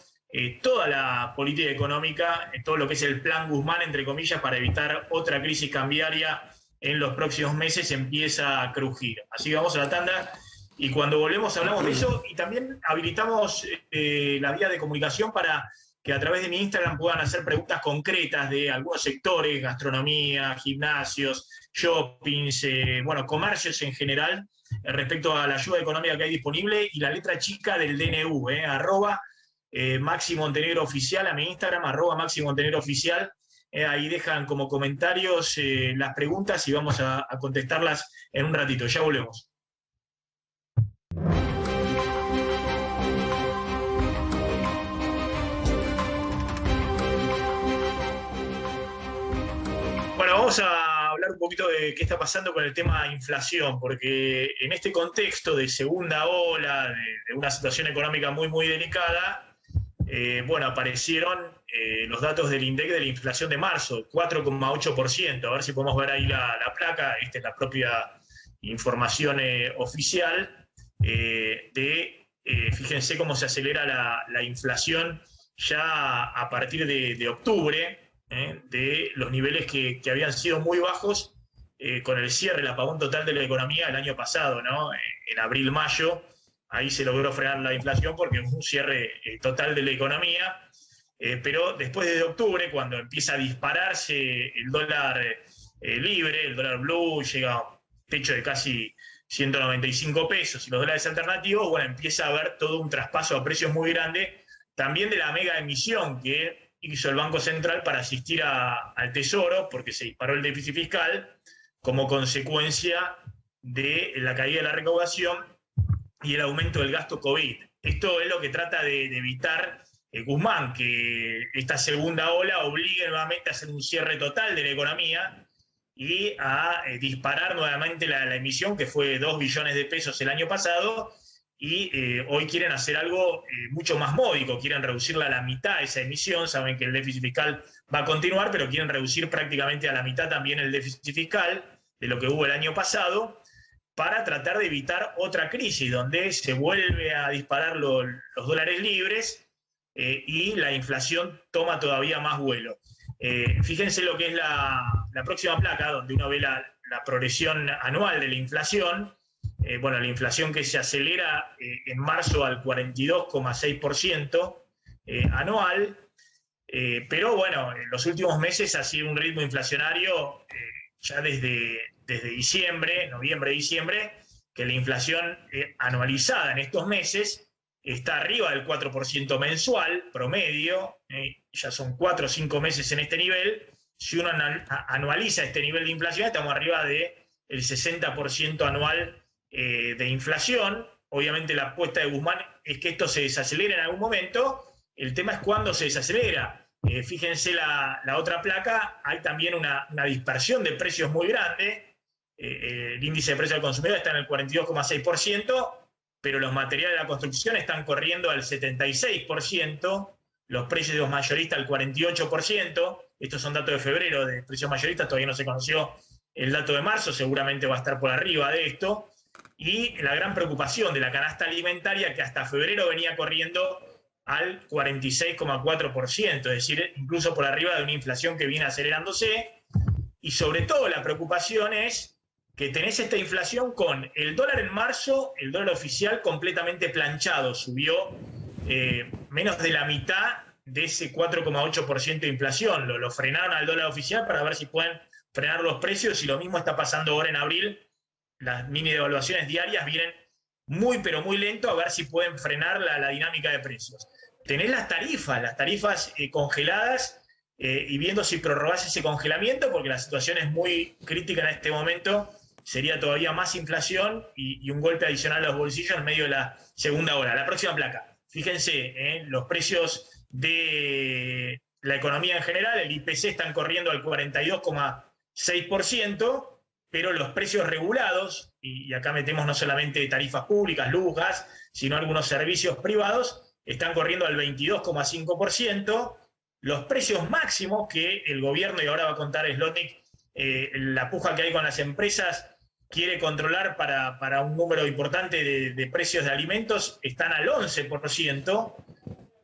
toda la política económica, todo lo que es el plan Guzmán, entre comillas, para evitar otra crisis cambiaria en los próximos meses, empieza a crujir. Así que vamos a la tanda y cuando volvemos hablamos de eso y también habilitamos la vía de comunicación para que a través de mi Instagram puedan hacer preguntas concretas de algunos sectores, gastronomía, gimnasios, shoppings, comercios en general, respecto a la ayuda económica que hay disponible y la letra chica del DNU, Maxi Montenegro Oficial, a mi Instagram, @Maxi Montenegro Oficial. Ahí dejan como comentarios las preguntas y vamos a contestarlas en un ratito. Ya volvemos. Bueno, vamos a hablar un poquito de qué está pasando con el tema de inflación, porque en este contexto de segunda ola, de una situación económica muy, muy delicada, aparecieron los datos del INDEC de la inflación de marzo, 4,8%. A ver si podemos ver ahí la placa. Esta es la propia información oficial. Fíjense cómo se acelera la inflación ya a partir de octubre, de los niveles que habían sido muy bajos con el cierre, el apagón total de la economía el año pasado, ¿no? En abril-mayo. Ahí se logró frenar la inflación porque hubo un cierre total de la economía, pero después de octubre, cuando empieza a dispararse el dólar libre, el dólar blue, llega a un techo de casi 195 pesos, y los dólares alternativos, empieza a haber todo un traspaso a precios muy grande, también de la mega emisión que hizo el Banco Central para asistir al Tesoro, porque se disparó el déficit fiscal como consecuencia de la caída de la recaudación y el aumento del gasto COVID. Esto es lo que trata de evitar Guzmán, que esta segunda ola obligue nuevamente a hacer un cierre total de la economía y a disparar nuevamente la emisión, que fue 2 billones de pesos el año pasado, y hoy quieren hacer algo mucho más módico, quieren reducirla a la mitad esa emisión. Saben que el déficit fiscal va a continuar, pero quieren reducir prácticamente a la mitad también el déficit fiscal de lo que hubo el año pasado, para tratar de evitar otra crisis donde se vuelve a disparar los dólares libres y la inflación toma todavía más vuelo. Fíjense lo que es la próxima placa, donde uno ve la progresión anual de la inflación. La inflación que se acelera en marzo al 42,6% anual, pero en los últimos meses ha sido un ritmo inflacionario ya desde diciembre, noviembre-diciembre, que la inflación anualizada en estos meses está arriba del 4% mensual promedio, ya son 4 o 5 meses en este nivel. Si uno anualiza este nivel de inflación, estamos arriba del 60% anual de inflación. Obviamente la apuesta de Guzmán es que esto se desacelere en algún momento. El tema es cuándo se desacelera. Fíjense la otra placa, hay también una dispersión de precios muy grande. el índice de precio al consumidor está en el 42,6%, pero los materiales de la construcción están corriendo al 76%, los precios mayoristas al 48%. Estos son datos de febrero de precios mayoristas, todavía no se conoció el dato de marzo, seguramente va a estar por arriba de esto. Y la gran preocupación de la canasta alimentaria, que hasta febrero venía corriendo al 46,4%, es decir, incluso por arriba de una inflación que viene acelerándose. Y sobre todo la preocupación es que tenés esta inflación con el dólar en marzo, el dólar oficial completamente planchado, subió menos de la mitad de ese 4,8% de inflación. Lo frenaron al dólar oficial para ver si pueden frenar los precios, y lo mismo está pasando ahora en abril. Las mini devaluaciones diarias vienen muy pero muy lento, a ver si pueden frenar la dinámica de precios. Tenés las tarifas congeladas, y viendo si prorrogás ese congelamiento, porque la situación es muy crítica en este momento. Sería todavía más inflación y un golpe adicional a los bolsillos en medio de la segunda ola. La próxima placa. Fíjense, los precios de la economía en general, el IPC están corriendo al 42,6%, pero los precios regulados, y acá metemos no solamente tarifas públicas, luz, gas, sino algunos servicios privados, están corriendo al 22,5%. Los precios máximos que el gobierno, y ahora va a contar Zlotnik, la puja que hay con las empresas, quiere controlar para un número importante de precios de alimentos, están al 11%,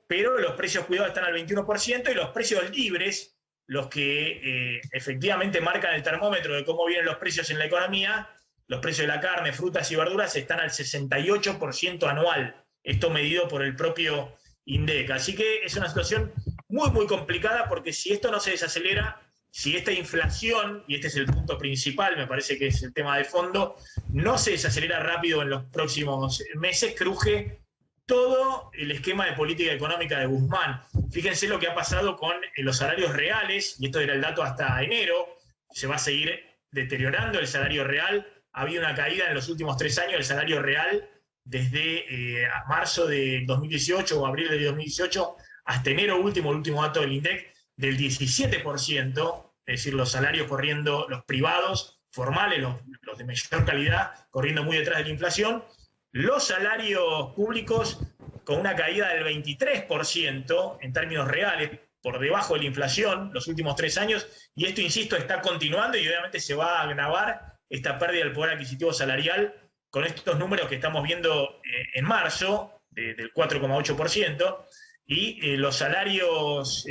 pero los precios cuidados están al 21%, y los precios libres, los que efectivamente marcan el termómetro de cómo vienen los precios en la economía, los precios de la carne, frutas y verduras, están al 68% anual, esto medido por el propio INDEC. Así que es una situación muy, muy complicada, porque si esto no se desacelera, si esta inflación, y este es el punto principal, me parece que es el tema de fondo, no se desacelera rápido en los próximos meses, cruje todo el esquema de política económica de Guzmán. Fíjense lo que ha pasado con los salarios reales, y esto era el dato hasta enero, se va a seguir deteriorando el salario real. Ha habido una caída en los últimos 3 años del salario real, desde marzo de 2018 o abril de 2018 hasta enero último, el último dato del INDEC, del 17%, es decir, los salarios corriendo, los privados, formales, los de mayor calidad, corriendo muy detrás de la inflación. Los salarios públicos con una caída del 23% en términos reales, por debajo de la inflación, los últimos 3 años, y esto, insisto, está continuando, y obviamente se va a agravar esta pérdida del poder adquisitivo salarial con estos números que estamos viendo en marzo, del 4,8%, y los salarios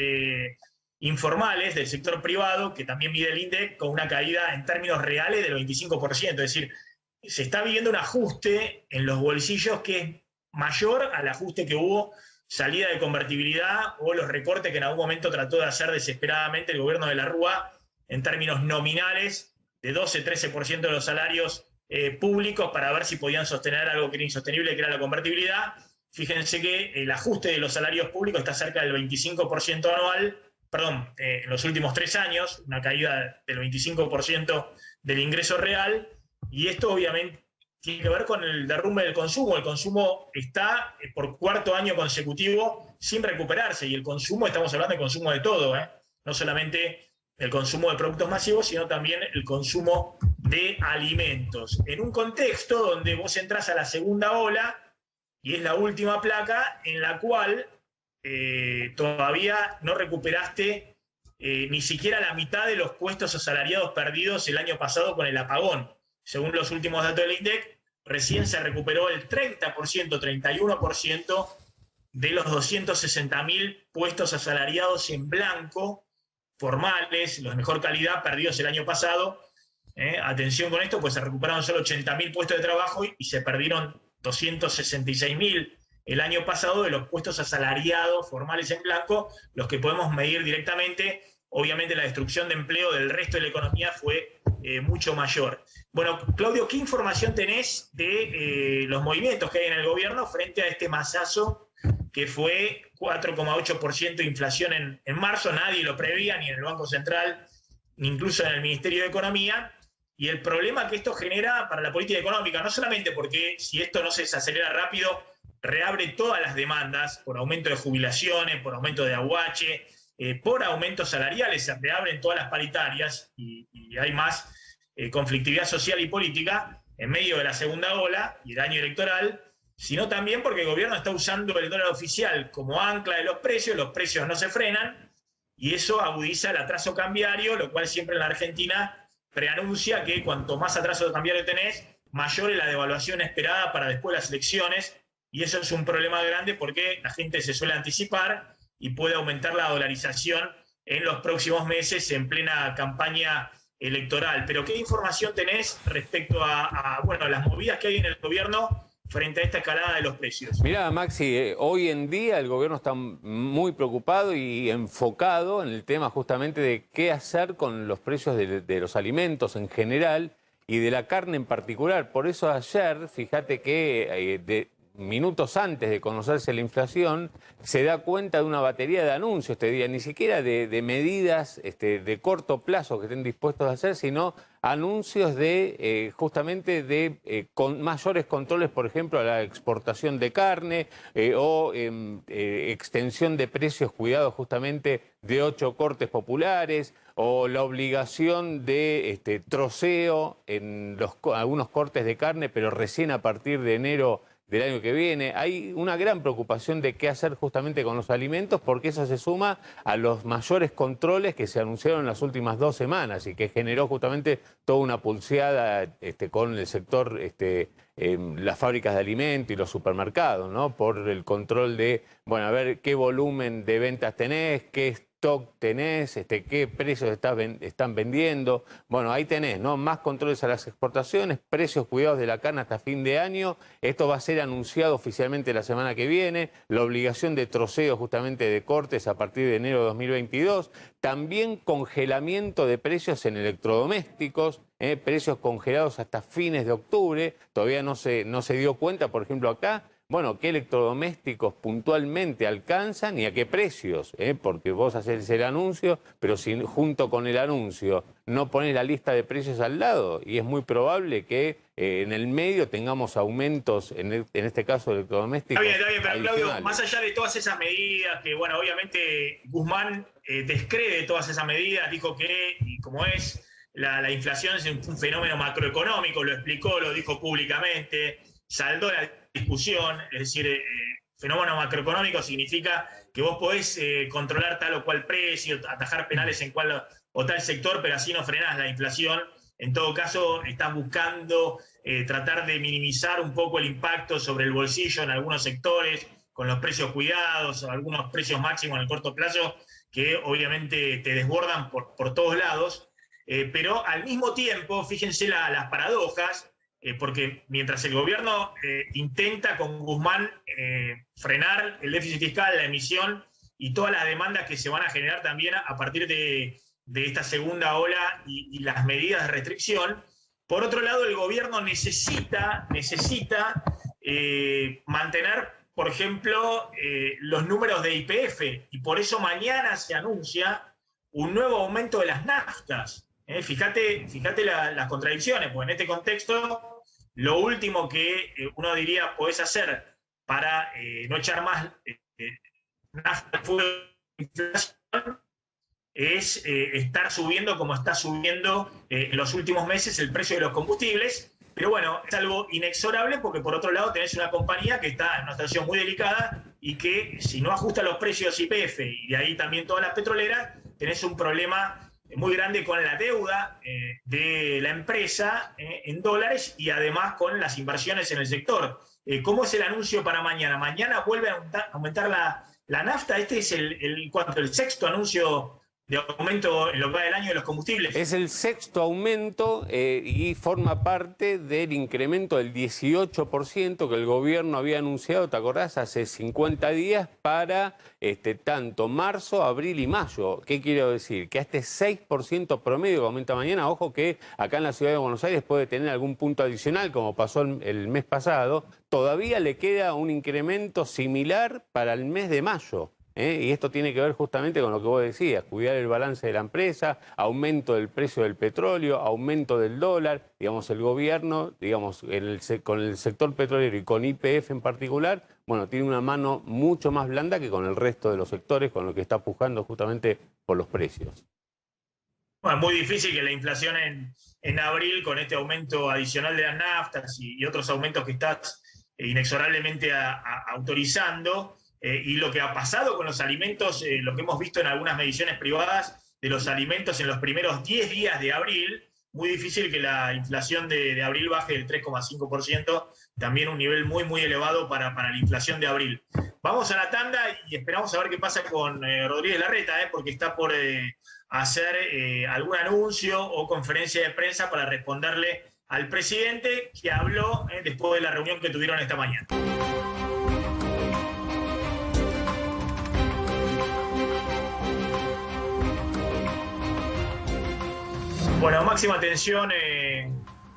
informales del sector privado, que también mide el INDEC, con una caída en términos reales del 25%. Es decir, se está viviendo un ajuste en los bolsillos que es mayor al ajuste que hubo, salida de convertibilidad o los recortes que en algún momento trató de hacer desesperadamente el gobierno de la Rúa en términos nominales, de 12-13% de los salarios públicos, para ver si podían sostener algo que era insostenible, que era la convertibilidad. Fíjense que el ajuste de los salarios públicos está cerca del 25% anual, en los últimos 3 años, una caída del 25% del ingreso real, y esto obviamente tiene que ver con el derrumbe del consumo. El consumo está por 4º año consecutivo sin recuperarse, y el consumo, estamos hablando de consumo de todo, no solamente el consumo de productos masivos, sino también el consumo de alimentos. En un contexto donde vos entrás a la segunda ola, y es la última placa, en la cual todavía no recuperaste ni siquiera la mitad de los puestos asalariados perdidos el año pasado con el apagón. Según los últimos datos del INDEC, recién se recuperó el 30%, 31% de los 260.000 puestos asalariados en blanco, formales, los de mejor calidad, perdidos el año pasado. Atención con esto, pues se recuperaron solo 80.000 puestos de trabajo y se perdieron 266.000 el año pasado de los puestos asalariados formales en blanco, los que podemos medir directamente. Obviamente la destrucción de empleo del resto de la economía fue mucho mayor. Bueno, Claudio, ¿qué información tenés de los movimientos que hay en el gobierno frente a este masazo que fue 4,8% de inflación en marzo? Nadie lo preveía, ni en el Banco Central, ni incluso en el Ministerio de Economía. Y el problema que esto genera para la política económica, no solamente porque si esto no se desacelera rápido, reabre todas las demandas por aumento de jubilaciones, por aumento de aguache, por aumentos salariales, se reabren todas las paritarias y hay más conflictividad social y política en medio de la segunda ola y el año electoral, sino también porque el gobierno está usando el dólar oficial como ancla de los precios no se frenan, y eso agudiza el atraso cambiario, lo cual siempre en la Argentina preanuncia que cuanto más atraso cambiario tenés, mayor es la devaluación esperada para después de las elecciones, y eso es un problema grande porque la gente se suele anticipar y puede aumentar la dolarización en los próximos meses en plena campaña electoral. Pero ¿qué información tenés respecto a las movidas que hay en el gobierno frente a esta escalada de los precios? Mirá, Maxi, hoy en día el gobierno está muy preocupado y enfocado en el tema justamente de qué hacer con los precios de los alimentos en general y de la carne en particular. Por eso ayer, fíjate que minutos antes de conocerse la inflación, se da cuenta de una batería de anuncios este día, ni siquiera de medidas de corto plazo que estén dispuestos a hacer, sino anuncios de justamente con mayores controles, por ejemplo, a la exportación de carne o extensión de precios cuidados justamente de 8 cortes populares, o la obligación de troceo en algunos cortes de carne, pero recién a partir de enero del año que viene. Hay una gran preocupación de qué hacer justamente con los alimentos, porque eso se suma a los mayores controles que se anunciaron en las últimas 2 semanas y que generó justamente toda una pulseada con el sector, las fábricas de alimentos y los supermercados, ¿no? Por el control de, a ver qué volumen de ventas tenés, qué stock tenés, qué precios están vendiendo. Bueno, ahí tenés, ¿no? Más controles a las exportaciones, precios cuidados de la carne hasta fin de año. Esto va a ser anunciado oficialmente la semana que viene. La obligación de troceo justamente de cortes a partir de enero de 2022. También congelamiento de precios en electrodomésticos, precios congelados hasta fines de octubre. Todavía no se dio cuenta, por ejemplo, acá, qué electrodomésticos puntualmente alcanzan y a qué precios, porque vos haces el anuncio, pero si junto con el anuncio no pones la lista de precios al lado, y es muy probable que en el medio tengamos aumentos, en este caso electrodomésticos. Está bien, pero Claudio, más allá de todas esas medidas, que obviamente Guzmán descree todas esas medidas, dijo que, y como es, la inflación es un fenómeno macroeconómico, lo explicó, lo dijo públicamente, saldó la discusión, es decir, fenómeno macroeconómico significa que vos podés controlar tal o cual precio, atajar penales en cual o tal sector, pero así no frenás la inflación. En todo caso, estás buscando tratar de minimizar un poco el impacto sobre el bolsillo en algunos sectores, con los precios cuidados, algunos precios máximos en el corto plazo, que obviamente te desbordan por todos lados. Pero al mismo tiempo, fíjense las paradojas, porque mientras el gobierno intenta con Guzmán frenar el déficit fiscal, la emisión y todas las demandas que se van a generar también a partir de esta segunda ola y las medidas de restricción, por otro lado el gobierno necesita mantener, por ejemplo, los números de YPF, y por eso mañana se anuncia un nuevo aumento de las naftas. Fíjate las contradicciones, porque en este contexto lo último que uno diría podés hacer para no echar más nafta al fuego de inflación es estar subiendo como está subiendo en los últimos meses el precio de los combustibles. Pero es algo inexorable porque por otro lado tenés una compañía que está en una situación muy delicada y que si no ajusta los precios YPF y de ahí también todas las petroleras, tenés un problema muy grande con la deuda de la empresa en dólares y además con las inversiones en el sector. ¿Cómo es el anuncio para mañana? Mañana vuelve a aumentar la nafta. Este es el sexto anuncio de aumento en lo que va del año de los combustibles. Es el sexto aumento y forma parte del incremento del 18% que el gobierno había anunciado, ¿te acordás? Hace 50 días para tanto marzo, abril y mayo. ¿Qué quiero decir? Que a este 6% promedio que aumenta mañana, ojo que acá en la ciudad de Buenos Aires puede tener algún punto adicional, como pasó el mes pasado, todavía le queda un incremento similar para el mes de mayo. Y esto tiene que ver justamente con lo que vos decías, cuidar el balance de la empresa, aumento del precio del petróleo, aumento del dólar. Digamos, el gobierno, con el sector petrolero y con YPF en particular, tiene una mano mucho más blanda que con el resto de los sectores, con lo que está pujando justamente por los precios. Bueno, muy difícil que la inflación en abril, con este aumento adicional de las naftas y otros aumentos que estás inexorablemente autorizando, y lo que ha pasado con los alimentos, lo que hemos visto en algunas mediciones privadas de los alimentos en los primeros 10 días de abril, muy difícil que la inflación de abril baje del 3,5%, también un nivel muy, muy elevado para la inflación de abril. Vamos a la tanda y esperamos a ver qué pasa con Rodríguez Larreta, porque está por hacer algún anuncio o conferencia de prensa para responderle al presidente, que habló después de la reunión que tuvieron esta mañana. Bueno, máxima atención,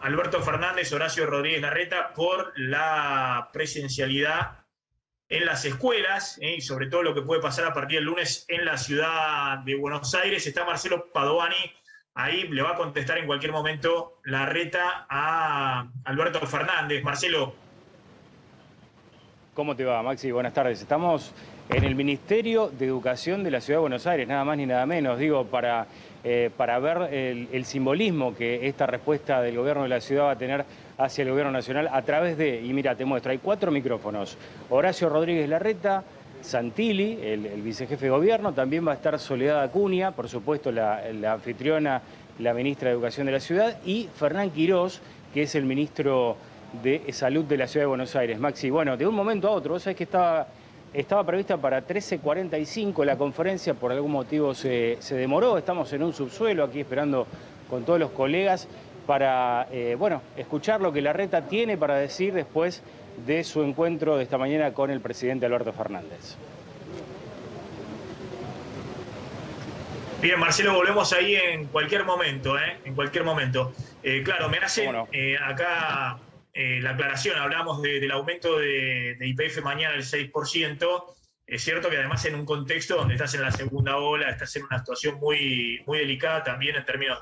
Alberto Fernández, Horacio Rodríguez Larreta, por la presencialidad en las escuelas, y sobre todo lo que puede pasar a partir del lunes en la ciudad de Buenos Aires. Está Marcelo Padovani, ahí le va a contestar en cualquier momento Larreta a Alberto Fernández. Marcelo. ¿Cómo te va, Maxi? Buenas tardes. Estamos en el Ministerio de Educación de la Ciudad de Buenos Aires, nada más ni nada menos, digo, para ver el simbolismo que esta respuesta del gobierno de la ciudad va a tener hacia el gobierno nacional a través de, y mira, te muestro, hay 4 micrófonos. Horacio Rodríguez Larreta, Santilli, el vicejefe de gobierno, también va a estar Soledad Acuña, por supuesto la anfitriona, la ministra de Educación de la ciudad, y Fernán Quirós, que es el ministro de Salud de la Ciudad de Buenos Aires. Maxi, bueno, de un momento a otro, vos sabés que estaba prevista para 13:45 la conferencia, por algún motivo se demoró, estamos en un subsuelo aquí esperando con todos los colegas para, escuchar lo que Larreta tiene para decir después de su encuentro de esta mañana con el presidente Alberto Fernández. Bien, Marcelo, volvemos ahí en cualquier momento, en cualquier momento. Claro, me hace acá la aclaración, hablamos del aumento de YPF mañana del 6%. Es cierto que además en un contexto donde estás en la segunda ola, estás en una situación muy, muy delicada también en términos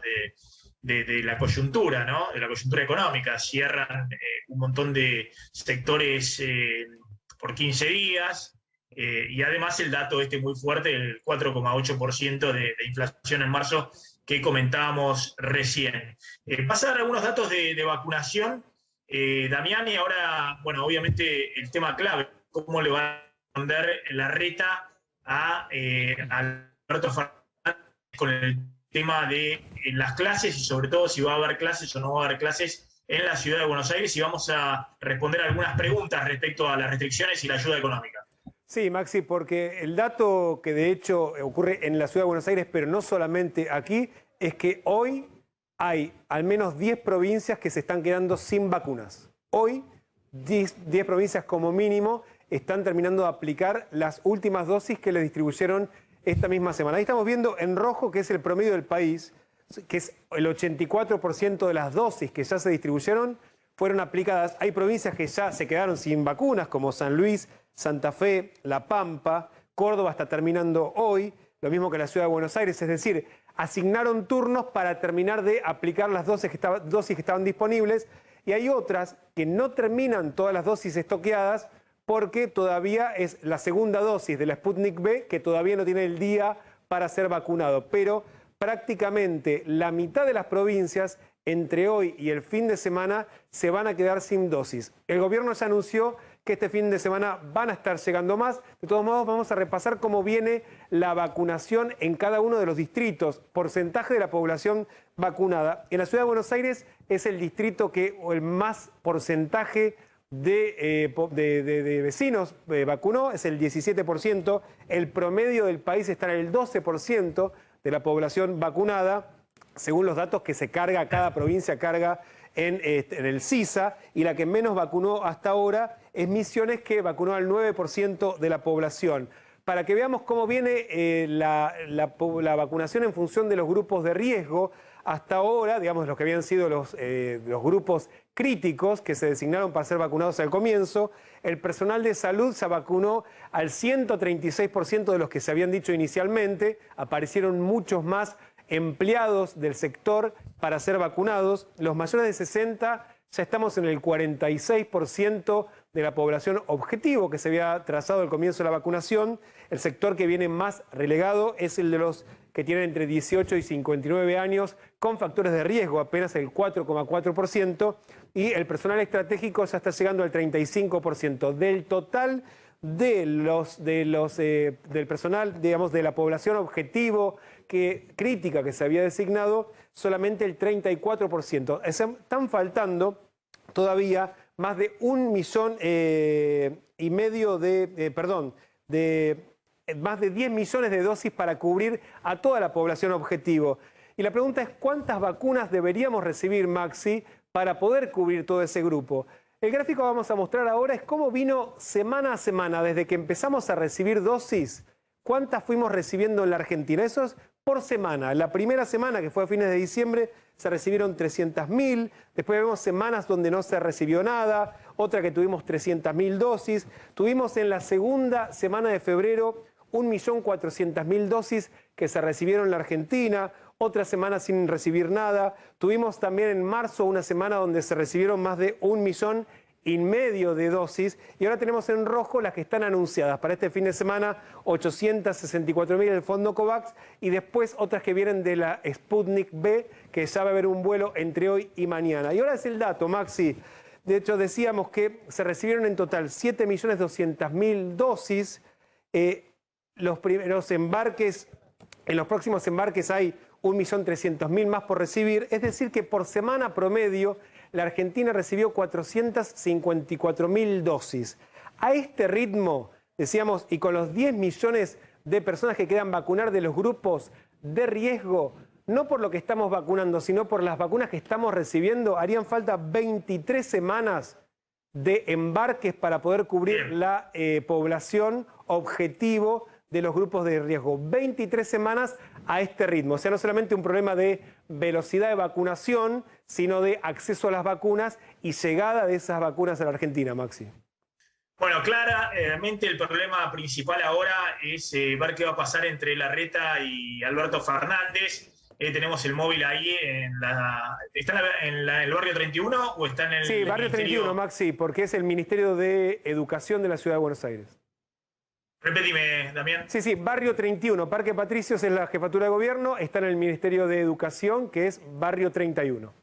de la coyuntura, ¿no? De la coyuntura económica. Cierran un montón de sectores por 15 días, y además el dato muy fuerte, el 4,8% de inflación en marzo que comentábamos recién. Vas a dar algunos datos de vacunación, Damián, y ahora, bueno, obviamente el tema clave, cómo le va a responder Larreta a Alberto Fernández con el tema de las clases, y sobre todo si va a haber clases o no va a haber clases en la ciudad de Buenos Aires, y vamos a responder algunas preguntas respecto a las restricciones y la ayuda económica. Sí, Maxi, porque el dato que de hecho ocurre en la ciudad de Buenos Aires, pero no solamente aquí, es que hoy hay al menos 10 provincias que se están quedando sin vacunas. Hoy 10 provincias como mínimo están terminando de aplicar las últimas dosis que les distribuyeron esta misma semana. Ahí estamos viendo en rojo, que es el promedio del país, que es el 84% de las dosis que ya se distribuyeron fueron aplicadas. Hay provincias que ya se quedaron sin vacunas, como San Luis, Santa Fe, La Pampa, Córdoba está terminando hoy, lo mismo que la ciudad de Buenos Aires, es decir, asignaron turnos para terminar de aplicar las dosis que estaban disponibles, y hay otras que no terminan todas las dosis estoqueadas porque todavía es la segunda dosis de la Sputnik V que todavía no tiene el día para ser vacunado. Pero prácticamente la mitad de las provincias entre hoy y el fin de semana se van a quedar sin dosis. El gobierno ya anunció que este fin de semana van a estar llegando más. De todos modos, vamos a repasar cómo viene la vacunación en cada uno de los distritos, porcentaje de la población vacunada. En la ciudad de Buenos Aires es el distrito que el más porcentaje de vecinos vacunó, es el 17%. El promedio del país está en el 12% de la población vacunada, según los datos que se carga, cada provincia carga en el CISA, y la que menos vacunó hasta ahora es Misiones, que vacunó al 9% de la población. Para que veamos cómo viene la vacunación en función de los grupos de riesgo, hasta ahora, digamos, los que habían sido los grupos críticos que se designaron para ser vacunados al comienzo, el personal de salud se vacunó al 136% de los que se habían dicho inicialmente, aparecieron muchos más empleados del sector para ser vacunados. Los mayores de 60 ya estamos en el 46% de la población objetivo que se había trazado al comienzo de la vacunación. El sector que viene más relegado es el de los que tienen entre 18 y 59 años con factores de riesgo, apenas el 4,4%, y el personal estratégico ya está llegando al 35%. Del total del personal, digamos, de la población objetivo crítica que se había designado, solamente el 34%. Están faltando todavía más de 1,5 millones más de 10 millones de dosis para cubrir a toda la población objetivo. Y la pregunta es, ¿cuántas vacunas deberíamos recibir, Maxi, para poder cubrir todo ese grupo? El gráfico que vamos a mostrar ahora es cómo vino semana a semana, desde que empezamos a recibir dosis, cuántas fuimos recibiendo en la Argentina. Eso es por semana. La primera semana, que fue a fines de diciembre, se recibieron 300.000. Después vemos semanas donde no se recibió nada, otra que tuvimos 300.000 dosis. Tuvimos en la segunda semana de febrero 1.400.000 dosis que se recibieron en la Argentina, otra semana sin recibir nada. Tuvimos también en marzo una semana donde se recibieron más de 1,5 millones de dosis, y ahora tenemos en rojo las que están anunciadas para este fin de semana, 864.000 del Fondo COVAX, y después otras que vienen de la Sputnik V, que ya va a haber un vuelo entre hoy y mañana. Y ahora es el dato, Maxi. De hecho, decíamos que se recibieron en total 7.200.000 dosis. Los primeros embarques, en los próximos embarques hay 1.300.000 más por recibir, es decir que por semana promedio la Argentina recibió 454.000 dosis. A este ritmo, decíamos, y con los 10 millones de personas que quedan vacunar de los grupos de riesgo, no por lo que estamos vacunando, sino por las vacunas que estamos recibiendo, harían falta 23 semanas de embarques para poder cubrir la población objetivo de los grupos de riesgo. 23 semanas a este ritmo. O sea, no solamente un problema de velocidad de vacunación, sino de acceso a las vacunas y llegada de esas vacunas a la Argentina, Maxi. Bueno, claramente el problema principal ahora es ver qué va a pasar entre Larreta y Alberto Fernández. Tenemos el móvil ahí ¿está en el barrio 31 o está en el Sí, barrio ministerio... 31, Maxi, porque es el Ministerio de Educación de la Ciudad de Buenos Aires. Repetime, Damián. Sí, barrio 31, Parque Patricios es la jefatura de gobierno, está en el Ministerio de Educación, que es barrio 31.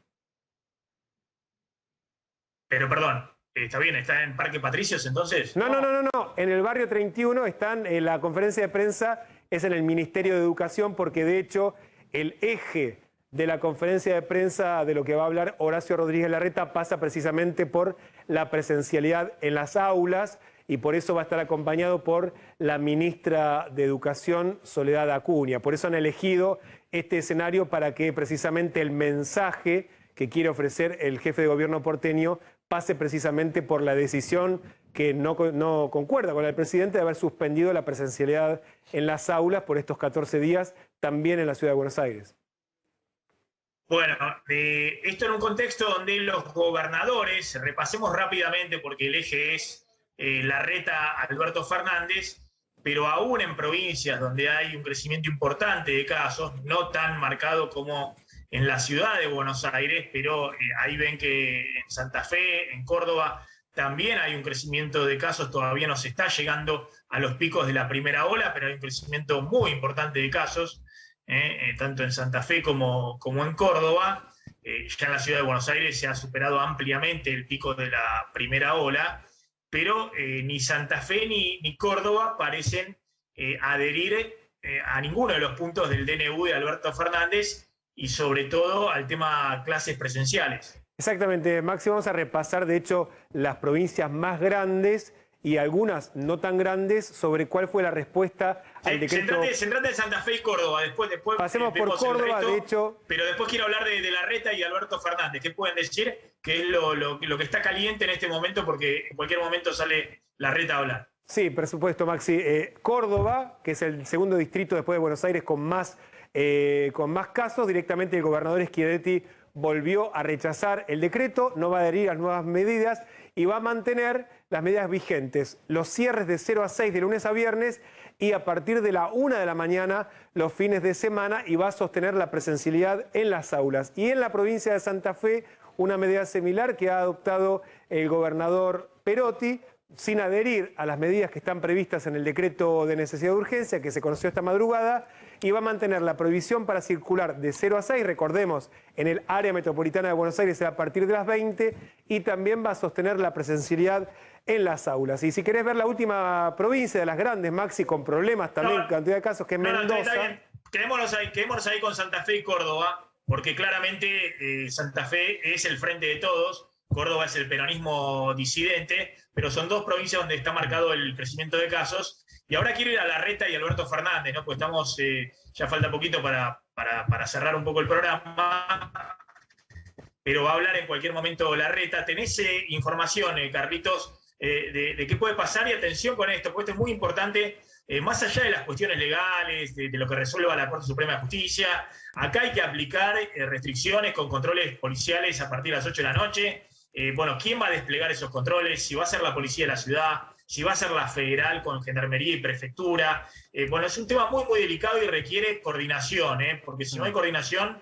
Pero perdón, ¿está bien? ¿Está en Parque Patricios entonces? No. En el barrio 31 están, la conferencia de prensa es en el Ministerio de Educación, porque de hecho el eje de la conferencia de prensa de lo que va a hablar Horacio Rodríguez Larreta pasa precisamente por la presencialidad en las aulas, y por eso va a estar acompañado por la ministra de Educación, Soledad Acuña. Por eso han elegido este escenario para que precisamente el mensaje que quiere ofrecer el jefe de gobierno porteño pase precisamente por la decisión que no concuerda con el presidente de haber suspendido la presencialidad en las aulas por estos 14 días, también en la Ciudad de Buenos Aires. Bueno, esto en un contexto donde los gobernadores, repasemos rápidamente porque el eje es Larreta, Alberto Fernández, pero aún en provincias donde hay un crecimiento importante de casos, no tan marcado como en la ciudad de Buenos Aires, pero ahí ven que en Santa Fe, en Córdoba, también hay un crecimiento de casos, todavía no se está llegando a los picos de la primera ola, pero hay un crecimiento muy importante de casos, tanto en Santa Fe como en Córdoba. Ya en la ciudad de Buenos Aires se ha superado ampliamente el pico de la primera ola, pero ni Santa Fe ni Córdoba parecen adherir a ninguno de los puntos del DNU de Alberto Fernández y sobre todo al tema clases presenciales. Exactamente, Maxi, vamos a repasar de hecho las provincias más grandes y algunas no tan grandes sobre cuál fue la respuesta al decreto. Centrate en Santa Fe y Córdoba, después pasemos por Córdoba, de hecho. Pero después quiero hablar de Larreta y Alberto Fernández. ¿Qué pueden decir? Que es lo que está caliente en este momento, porque en cualquier momento sale Larreta a hablar. Sí, por supuesto, Maxi. Córdoba, que es el segundo distrito después de Buenos Aires con más casos, directamente el gobernador Schiaretti volvió a rechazar el decreto, no va a adherir a nuevas medidas y va a mantener las medidas vigentes, los cierres de 0 a 6 de lunes a viernes y a partir de la 1 de la mañana los fines de semana, y va a sostener la presencialidad en las aulas. Y en la provincia de Santa Fe, una medida similar que ha adoptado el gobernador Perotti, sin adherir a las medidas que están previstas en el decreto de necesidad de urgencia que se conoció esta madrugada y va a mantener la prohibición para circular de 0 a 6, recordemos, en el área metropolitana de Buenos Aires a partir de las 20, y también va a sostener la presencialidad en las aulas. Y si querés ver la última provincia de las grandes, Maxi, con problemas también, cantidad de casos, que es Mendoza. Está bien. Quedémonos ahí con Santa Fe y Córdoba, porque claramente Santa Fe es el frente de todos, Córdoba es el peronismo disidente, pero son dos provincias donde está marcado el crecimiento de casos. Y ahora quiero ir a Larreta y Alberto Fernández, ¿no? Pues estamos, ya falta poquito para cerrar un poco el programa, pero va a hablar en cualquier momento Larreta. ¿Tenés información, Carlitos, de qué puede pasar? Y atención con esto, porque esto es muy importante, más allá de las cuestiones legales, de lo que resuelva la Corte Suprema de Justicia. Acá hay que aplicar restricciones con controles policiales a partir de las 8 de la noche. Bueno, ¿quién va a desplegar esos controles? Si va a ser la policía de la ciudad, si va a ser la federal con gendarmería y prefectura. Bueno, es un tema muy, muy delicado y requiere coordinación, porque si no hay coordinación,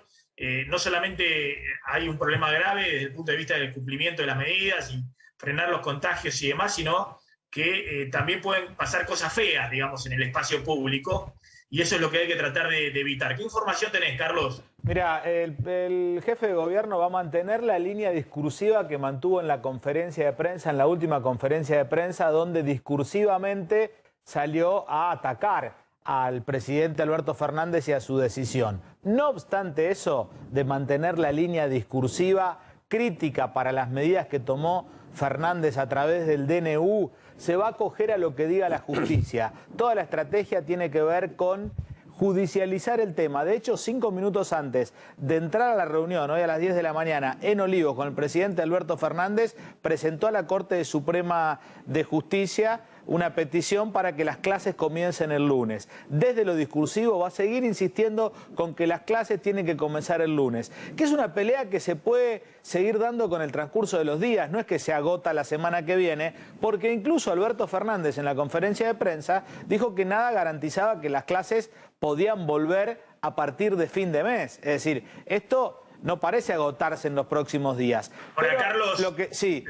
no solamente hay un problema grave desde el punto de vista del cumplimiento de las medidas y frenar los contagios y demás, sino que también pueden pasar cosas feas, digamos, en el espacio público. Y eso es lo que hay que tratar de evitar. ¿Qué información tenés, Carlos? Mira, el jefe de gobierno va a mantener la línea discursiva que mantuvo en la conferencia de prensa, en la última conferencia de prensa, donde discursivamente salió a atacar al presidente Alberto Fernández y a su decisión. No obstante eso, de mantener la línea discursiva crítica para las medidas que tomó Fernández a través del DNU, se va a acoger a lo que diga la justicia. Toda la estrategia tiene que ver con judicializar el tema. De hecho, 5 minutos antes de entrar a la reunión, hoy a las 10 de la mañana, en Olivos, con el presidente Alberto Fernández, presentó a la Corte Suprema de Justicia una petición para que las clases comiencen el lunes. Desde lo discursivo va a seguir insistiendo con que las clases tienen que comenzar el lunes, que es una pelea que se puede seguir dando con el transcurso de los días, no es que se agota la semana que viene, porque incluso Alberto Fernández en la conferencia de prensa dijo que nada garantizaba que las clases podían volver a partir de fin de mes. Es decir, esto no parece agotarse en los próximos días. Ahora, pero Carlos, sí.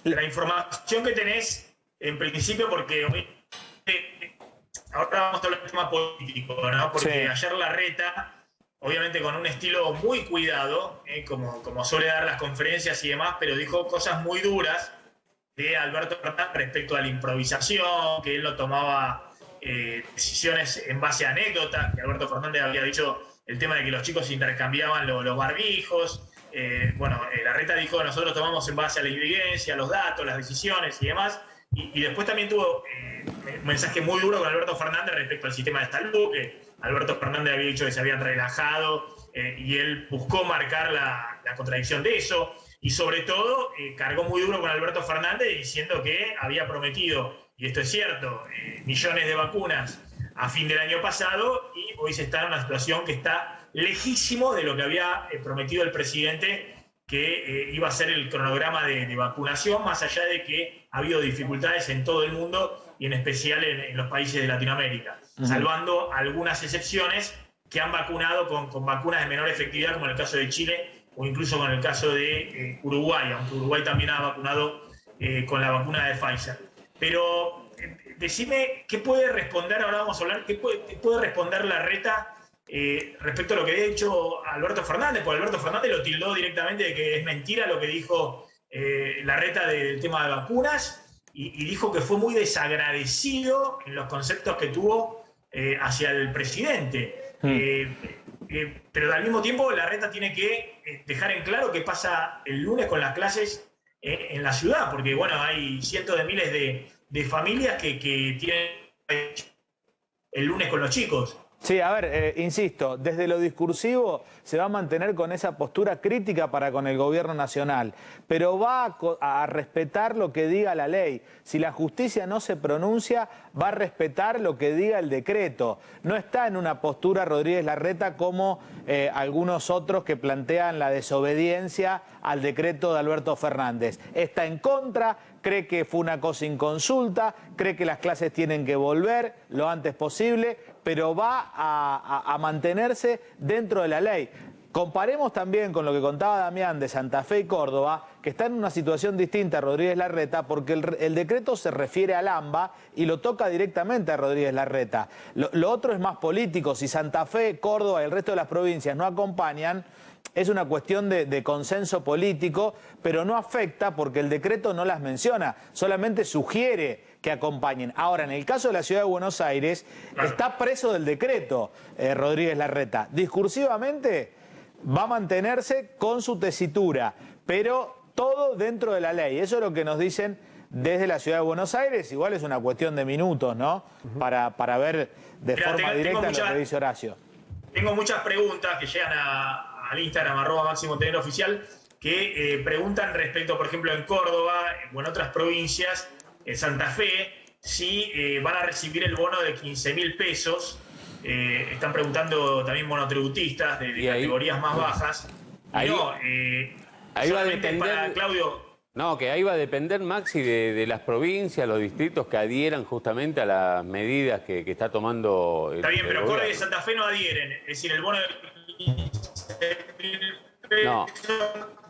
la información que tenés, en principio, porque ahora vamos a hablar del tema político, ¿no? Porque Sí. ayer Larreta, obviamente con un estilo muy cuidado, como suele dar las conferencias y demás, pero dijo cosas muy duras de Alberto Fernández respecto a la improvisación, que él no tomaba decisiones en base a anécdotas, que Alberto Fernández había dicho el tema de que los chicos intercambiaban los barbijos. Larreta dijo, nosotros tomamos en base a la evidencia, los datos, las decisiones y demás. Y después también tuvo un mensaje muy duro con Alberto Fernández respecto al sistema de salud, que Alberto Fernández había dicho que se habían relajado y él buscó marcar la contradicción de eso. Y sobre todo, cargó muy duro con Alberto Fernández diciendo que había prometido, y esto es cierto, millones de vacunas a fin del año pasado, y hoy se está en una situación que está lejísimo de lo que había prometido el presidente, que iba a ser el cronograma de vacunación, más allá de que ha habido dificultades en todo el mundo y en especial en los países de Latinoamérica, salvando algunas excepciones que han vacunado con vacunas de menor efectividad, como en el caso de Chile o incluso con el caso de Uruguay, aunque Uruguay también ha vacunado con la vacuna de Pfizer. Pero decime, ¿qué puede responder? Ahora vamos a hablar, ¿qué puede responder Larreta respecto a lo que había dicho Alberto Fernández? Porque Alberto Fernández lo tildó directamente de que es mentira lo que dijo Larreta del tema de vacunas y dijo que fue muy desagradecido en los conceptos que tuvo hacia el presidente. Pero al mismo tiempo Larreta tiene que dejar en claro qué pasa el lunes con las clases en la ciudad, porque bueno, hay cientos de miles de familias que tienen el lunes con los chicos. Sí, a ver, insisto, desde lo discursivo se va a mantener con esa postura crítica para con el gobierno nacional, pero va a respetar lo que diga la ley. Si la justicia no se pronuncia, va a respetar lo que diga el decreto. No está en una postura Rodríguez Larreta como algunos otros que plantean la desobediencia al decreto de Alberto Fernández. Está en contra, cree que fue una cosa inconsulta, cree que las clases tienen que volver lo antes posible, pero va a mantenerse dentro de la ley. Comparemos también con lo que contaba Damián de Santa Fe y Córdoba, que está en una situación distinta a Rodríguez Larreta, porque el decreto se refiere al AMBA y lo toca directamente a Rodríguez Larreta. Lo otro es más político. Si Santa Fe, Córdoba y el resto de las provincias no acompañan, es una cuestión de consenso político, pero no afecta porque el decreto no las menciona, solamente sugiere que acompañen. Ahora, en el caso de la Ciudad de Buenos Aires, está preso del decreto Rodríguez Larreta. Discursivamente va a mantenerse con su tesitura, pero todo dentro de la ley. Eso es lo que nos dicen desde la Ciudad de Buenos Aires. Igual es una cuestión de minutos, ¿no? Para ver de forma directa lo que dice Horacio. Tengo muchas preguntas que llegan al Instagram, @MáximoTenerOficial, que preguntan respecto, por ejemplo, en Córdoba o en otras provincias, en Santa Fe, si van a recibir el bono de 15.000 pesos. Están preguntando también monotributistas de categorías más bajas. Ahí va a depender, para Claudio. No, que ahí va a depender, Maxi, de las provincias, los distritos que adhieran justamente a las medidas que está tomando el Está bien, pero el Córdoba y gobierno. Santa Fe no adhieren. Es decir, el bono de 15.000 pesos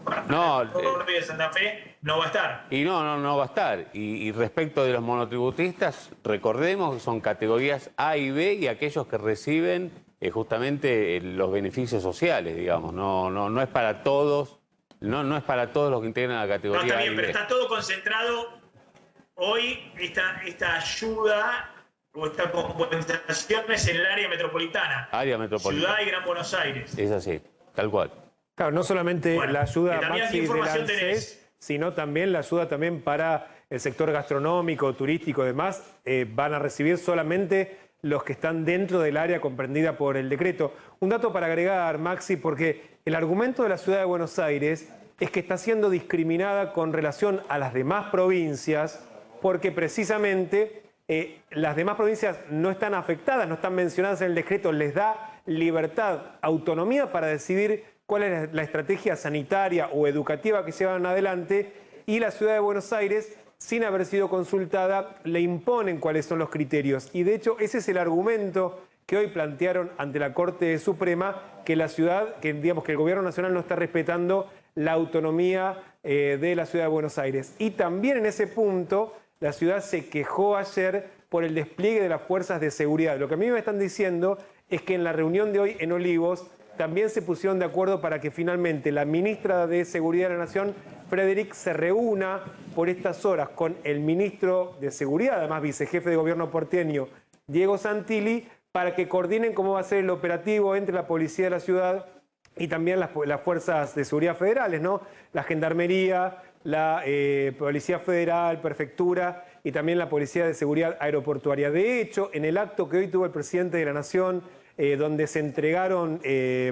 para Córdoba y Santa Fe no va a estar. Y no va a estar. Y respecto de los monotributistas, recordemos que son categorías A y B y aquellos que reciben justamente los beneficios sociales, digamos. No es para todos, no es para todos los que integran la categoría No, está A bien, y pero B. está todo concentrado hoy, esta ayuda o esta compensación es en el área metropolitana. Área metropolitana. Ciudad y Gran Buenos Aires. Es así, tal cual. Claro, no solamente Bueno, la ayuda y también Maxi qué del información ANSES, tenés. sino también la ayuda también para el sector gastronómico, turístico y demás, van a recibir solamente los que están dentro del área comprendida por el decreto. Un dato para agregar, Maxi, porque el argumento de la Ciudad de Buenos Aires es que está siendo discriminada con relación a las demás provincias, porque precisamente las demás provincias no están afectadas, no están mencionadas en el decreto, les da libertad, autonomía para decidir cuál es la estrategia sanitaria o educativa que llevan adelante, y la Ciudad de Buenos Aires, sin haber sido consultada, le imponen cuáles son los criterios. Y de hecho ese es el argumento que hoy plantearon ante la Corte Suprema, que la ciudad, que digamos que el Gobierno Nacional no está respetando la autonomía de la Ciudad de Buenos Aires. Y también en ese punto la ciudad se quejó ayer por el despliegue de las fuerzas de seguridad. Lo que a mí me están diciendo es que en la reunión de hoy en Olivos también se pusieron de acuerdo para que finalmente la ministra de Seguridad de la Nación, Frederick, se reúna por estas horas con el ministro de Seguridad, además vicejefe de gobierno porteño, Diego Santilli, para que coordinen cómo va a ser el operativo entre la policía de la ciudad y también las fuerzas de seguridad federales, ¿no? La Gendarmería, la Policía Federal, Prefectura y también la Policía de Seguridad Aeroportuaria. De hecho, en el acto que hoy tuvo el presidente de la Nación, donde se entregaron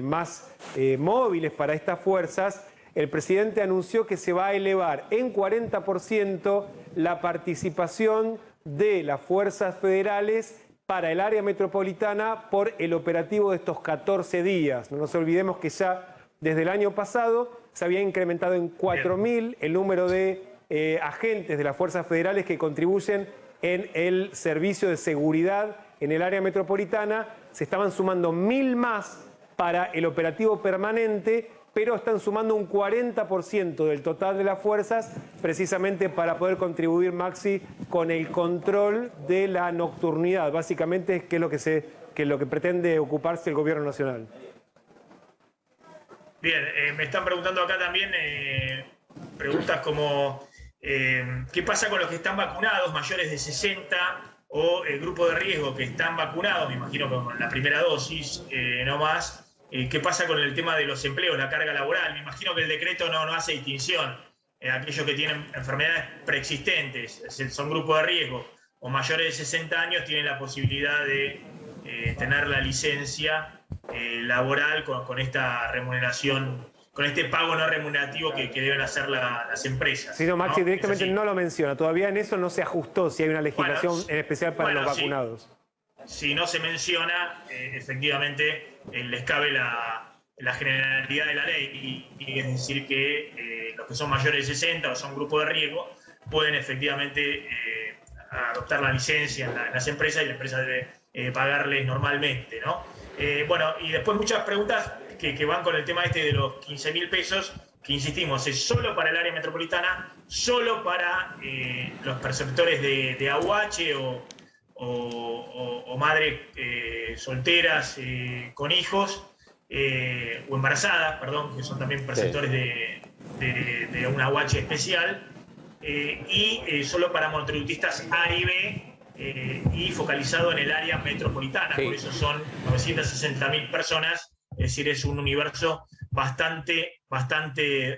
más móviles para estas fuerzas, el presidente anunció que se va a elevar en 40% la participación de las fuerzas federales para el área metropolitana por el operativo de estos 14 días. No nos olvidemos que ya desde el año pasado se había incrementado en 4.000 el número de agentes de las fuerzas federales que contribuyen en el servicio de seguridad en el área metropolitana. Se estaban sumando 1.000 más para el operativo permanente, pero están sumando un 40% del total de las fuerzas precisamente para poder contribuir, Maxi, con el control de la nocturnidad. Básicamente, que es lo que pretende ocuparse el Gobierno Nacional. Bien, me están preguntando acá también preguntas como ¿qué pasa con los que están vacunados, mayores de 60 o el grupo de riesgo que están vacunados? Me imagino que con la primera dosis, no más. ¿Qué pasa con el tema de los empleos, la carga laboral? Me imagino que el decreto no hace distinción. Aquellos que tienen enfermedades preexistentes, son grupos de riesgo, o mayores de 60 años, tienen la posibilidad de tener la licencia laboral con esta remuneración, con este pago no remunerativo que deben hacer las empresas. Sí, no, Maxi, ¿no? Directamente no lo menciona. Todavía en eso no se ajustó si hay una legislación en especial para los vacunados. Si no se menciona, efectivamente les cabe la generalidad de la ley, y es decir que los que son mayores de 60 o son grupo de riesgo pueden efectivamente adoptar la licencia en las empresas, y la empresa debe pagarles normalmente, ¿no? Bueno, y después muchas preguntas que van con el tema este de los 15.000 pesos, que insistimos, es solo para el área metropolitana, solo para los perceptores de AUH o madres solteras con hijos, o embarazadas, perdón, que son también perceptores de una AUH especial, y solo para monotributistas A y B, y focalizado en el área metropolitana. Por eso son 960.000 personas, es decir, es un universo bastante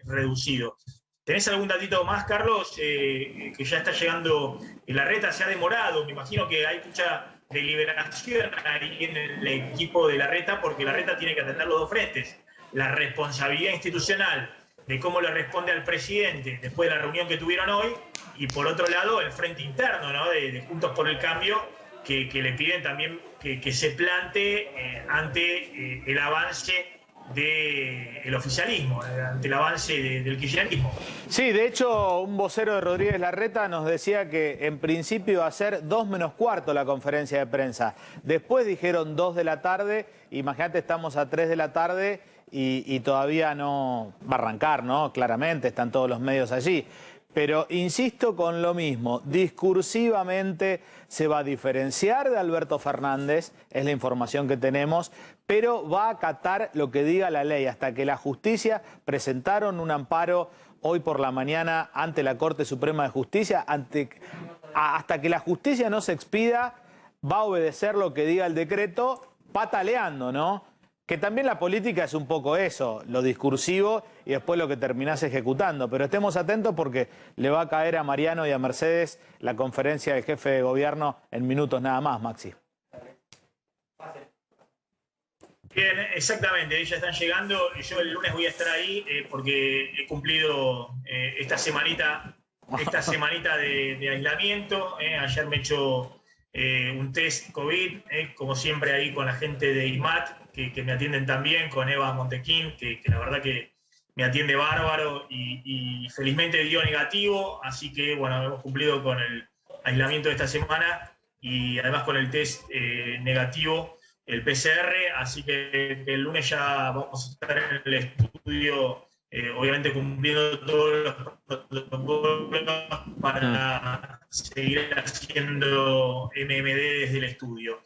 reducido. ¿Tenés algún datito más, Carlos? Que ya está llegando la reta, se ha demorado, me imagino que hay mucha deliberación ahí en el equipo de la reta, porque la reta tiene que atender los dos frentes: la responsabilidad institucional de cómo le responde al presidente después de la reunión que tuvieron hoy, y por otro lado el frente interno, ¿no?, de Juntos por el Cambio, que le piden también que se plantee ante el avance del oficialismo, ante el avance del kirchnerismo. Sí, de hecho, un vocero de Rodríguez Larreta nos decía que en principio iba a ser 2 menos cuarto la conferencia de prensa. Después dijeron 2 de la tarde, imagínate, estamos a 3 de la tarde y todavía no va a arrancar, ¿no? Claramente, están todos los medios allí. Pero insisto con lo mismo, discursivamente se va a diferenciar de Alberto Fernández, es la información que tenemos, pero va a acatar lo que diga la ley. Hasta que la justicia, presentaron un amparo hoy por la mañana ante la Corte Suprema de Justicia, hasta que la justicia no se expida, va a obedecer lo que diga el decreto, pataleando, ¿no? Que también la política es un poco eso, lo discursivo y después lo que terminás ejecutando. Pero estemos atentos porque le va a caer a Mariano y a Mercedes la conferencia del jefe de gobierno en minutos nada más, Maxi. Bien, exactamente, ya están llegando. Yo el lunes voy a estar ahí porque he cumplido esta semanita de aislamiento. Ayer me he hecho un test COVID, como siempre ahí con la gente de IMAT, que me atienden también, con Eva Montequín, que la verdad que me atiende bárbaro y felizmente dio negativo, así que bueno, hemos cumplido con el aislamiento de esta semana y además con el test negativo, el PCR, así que el lunes ya vamos a estar en el estudio, obviamente cumpliendo todos los protocolos para seguir haciendo MMD desde el estudio.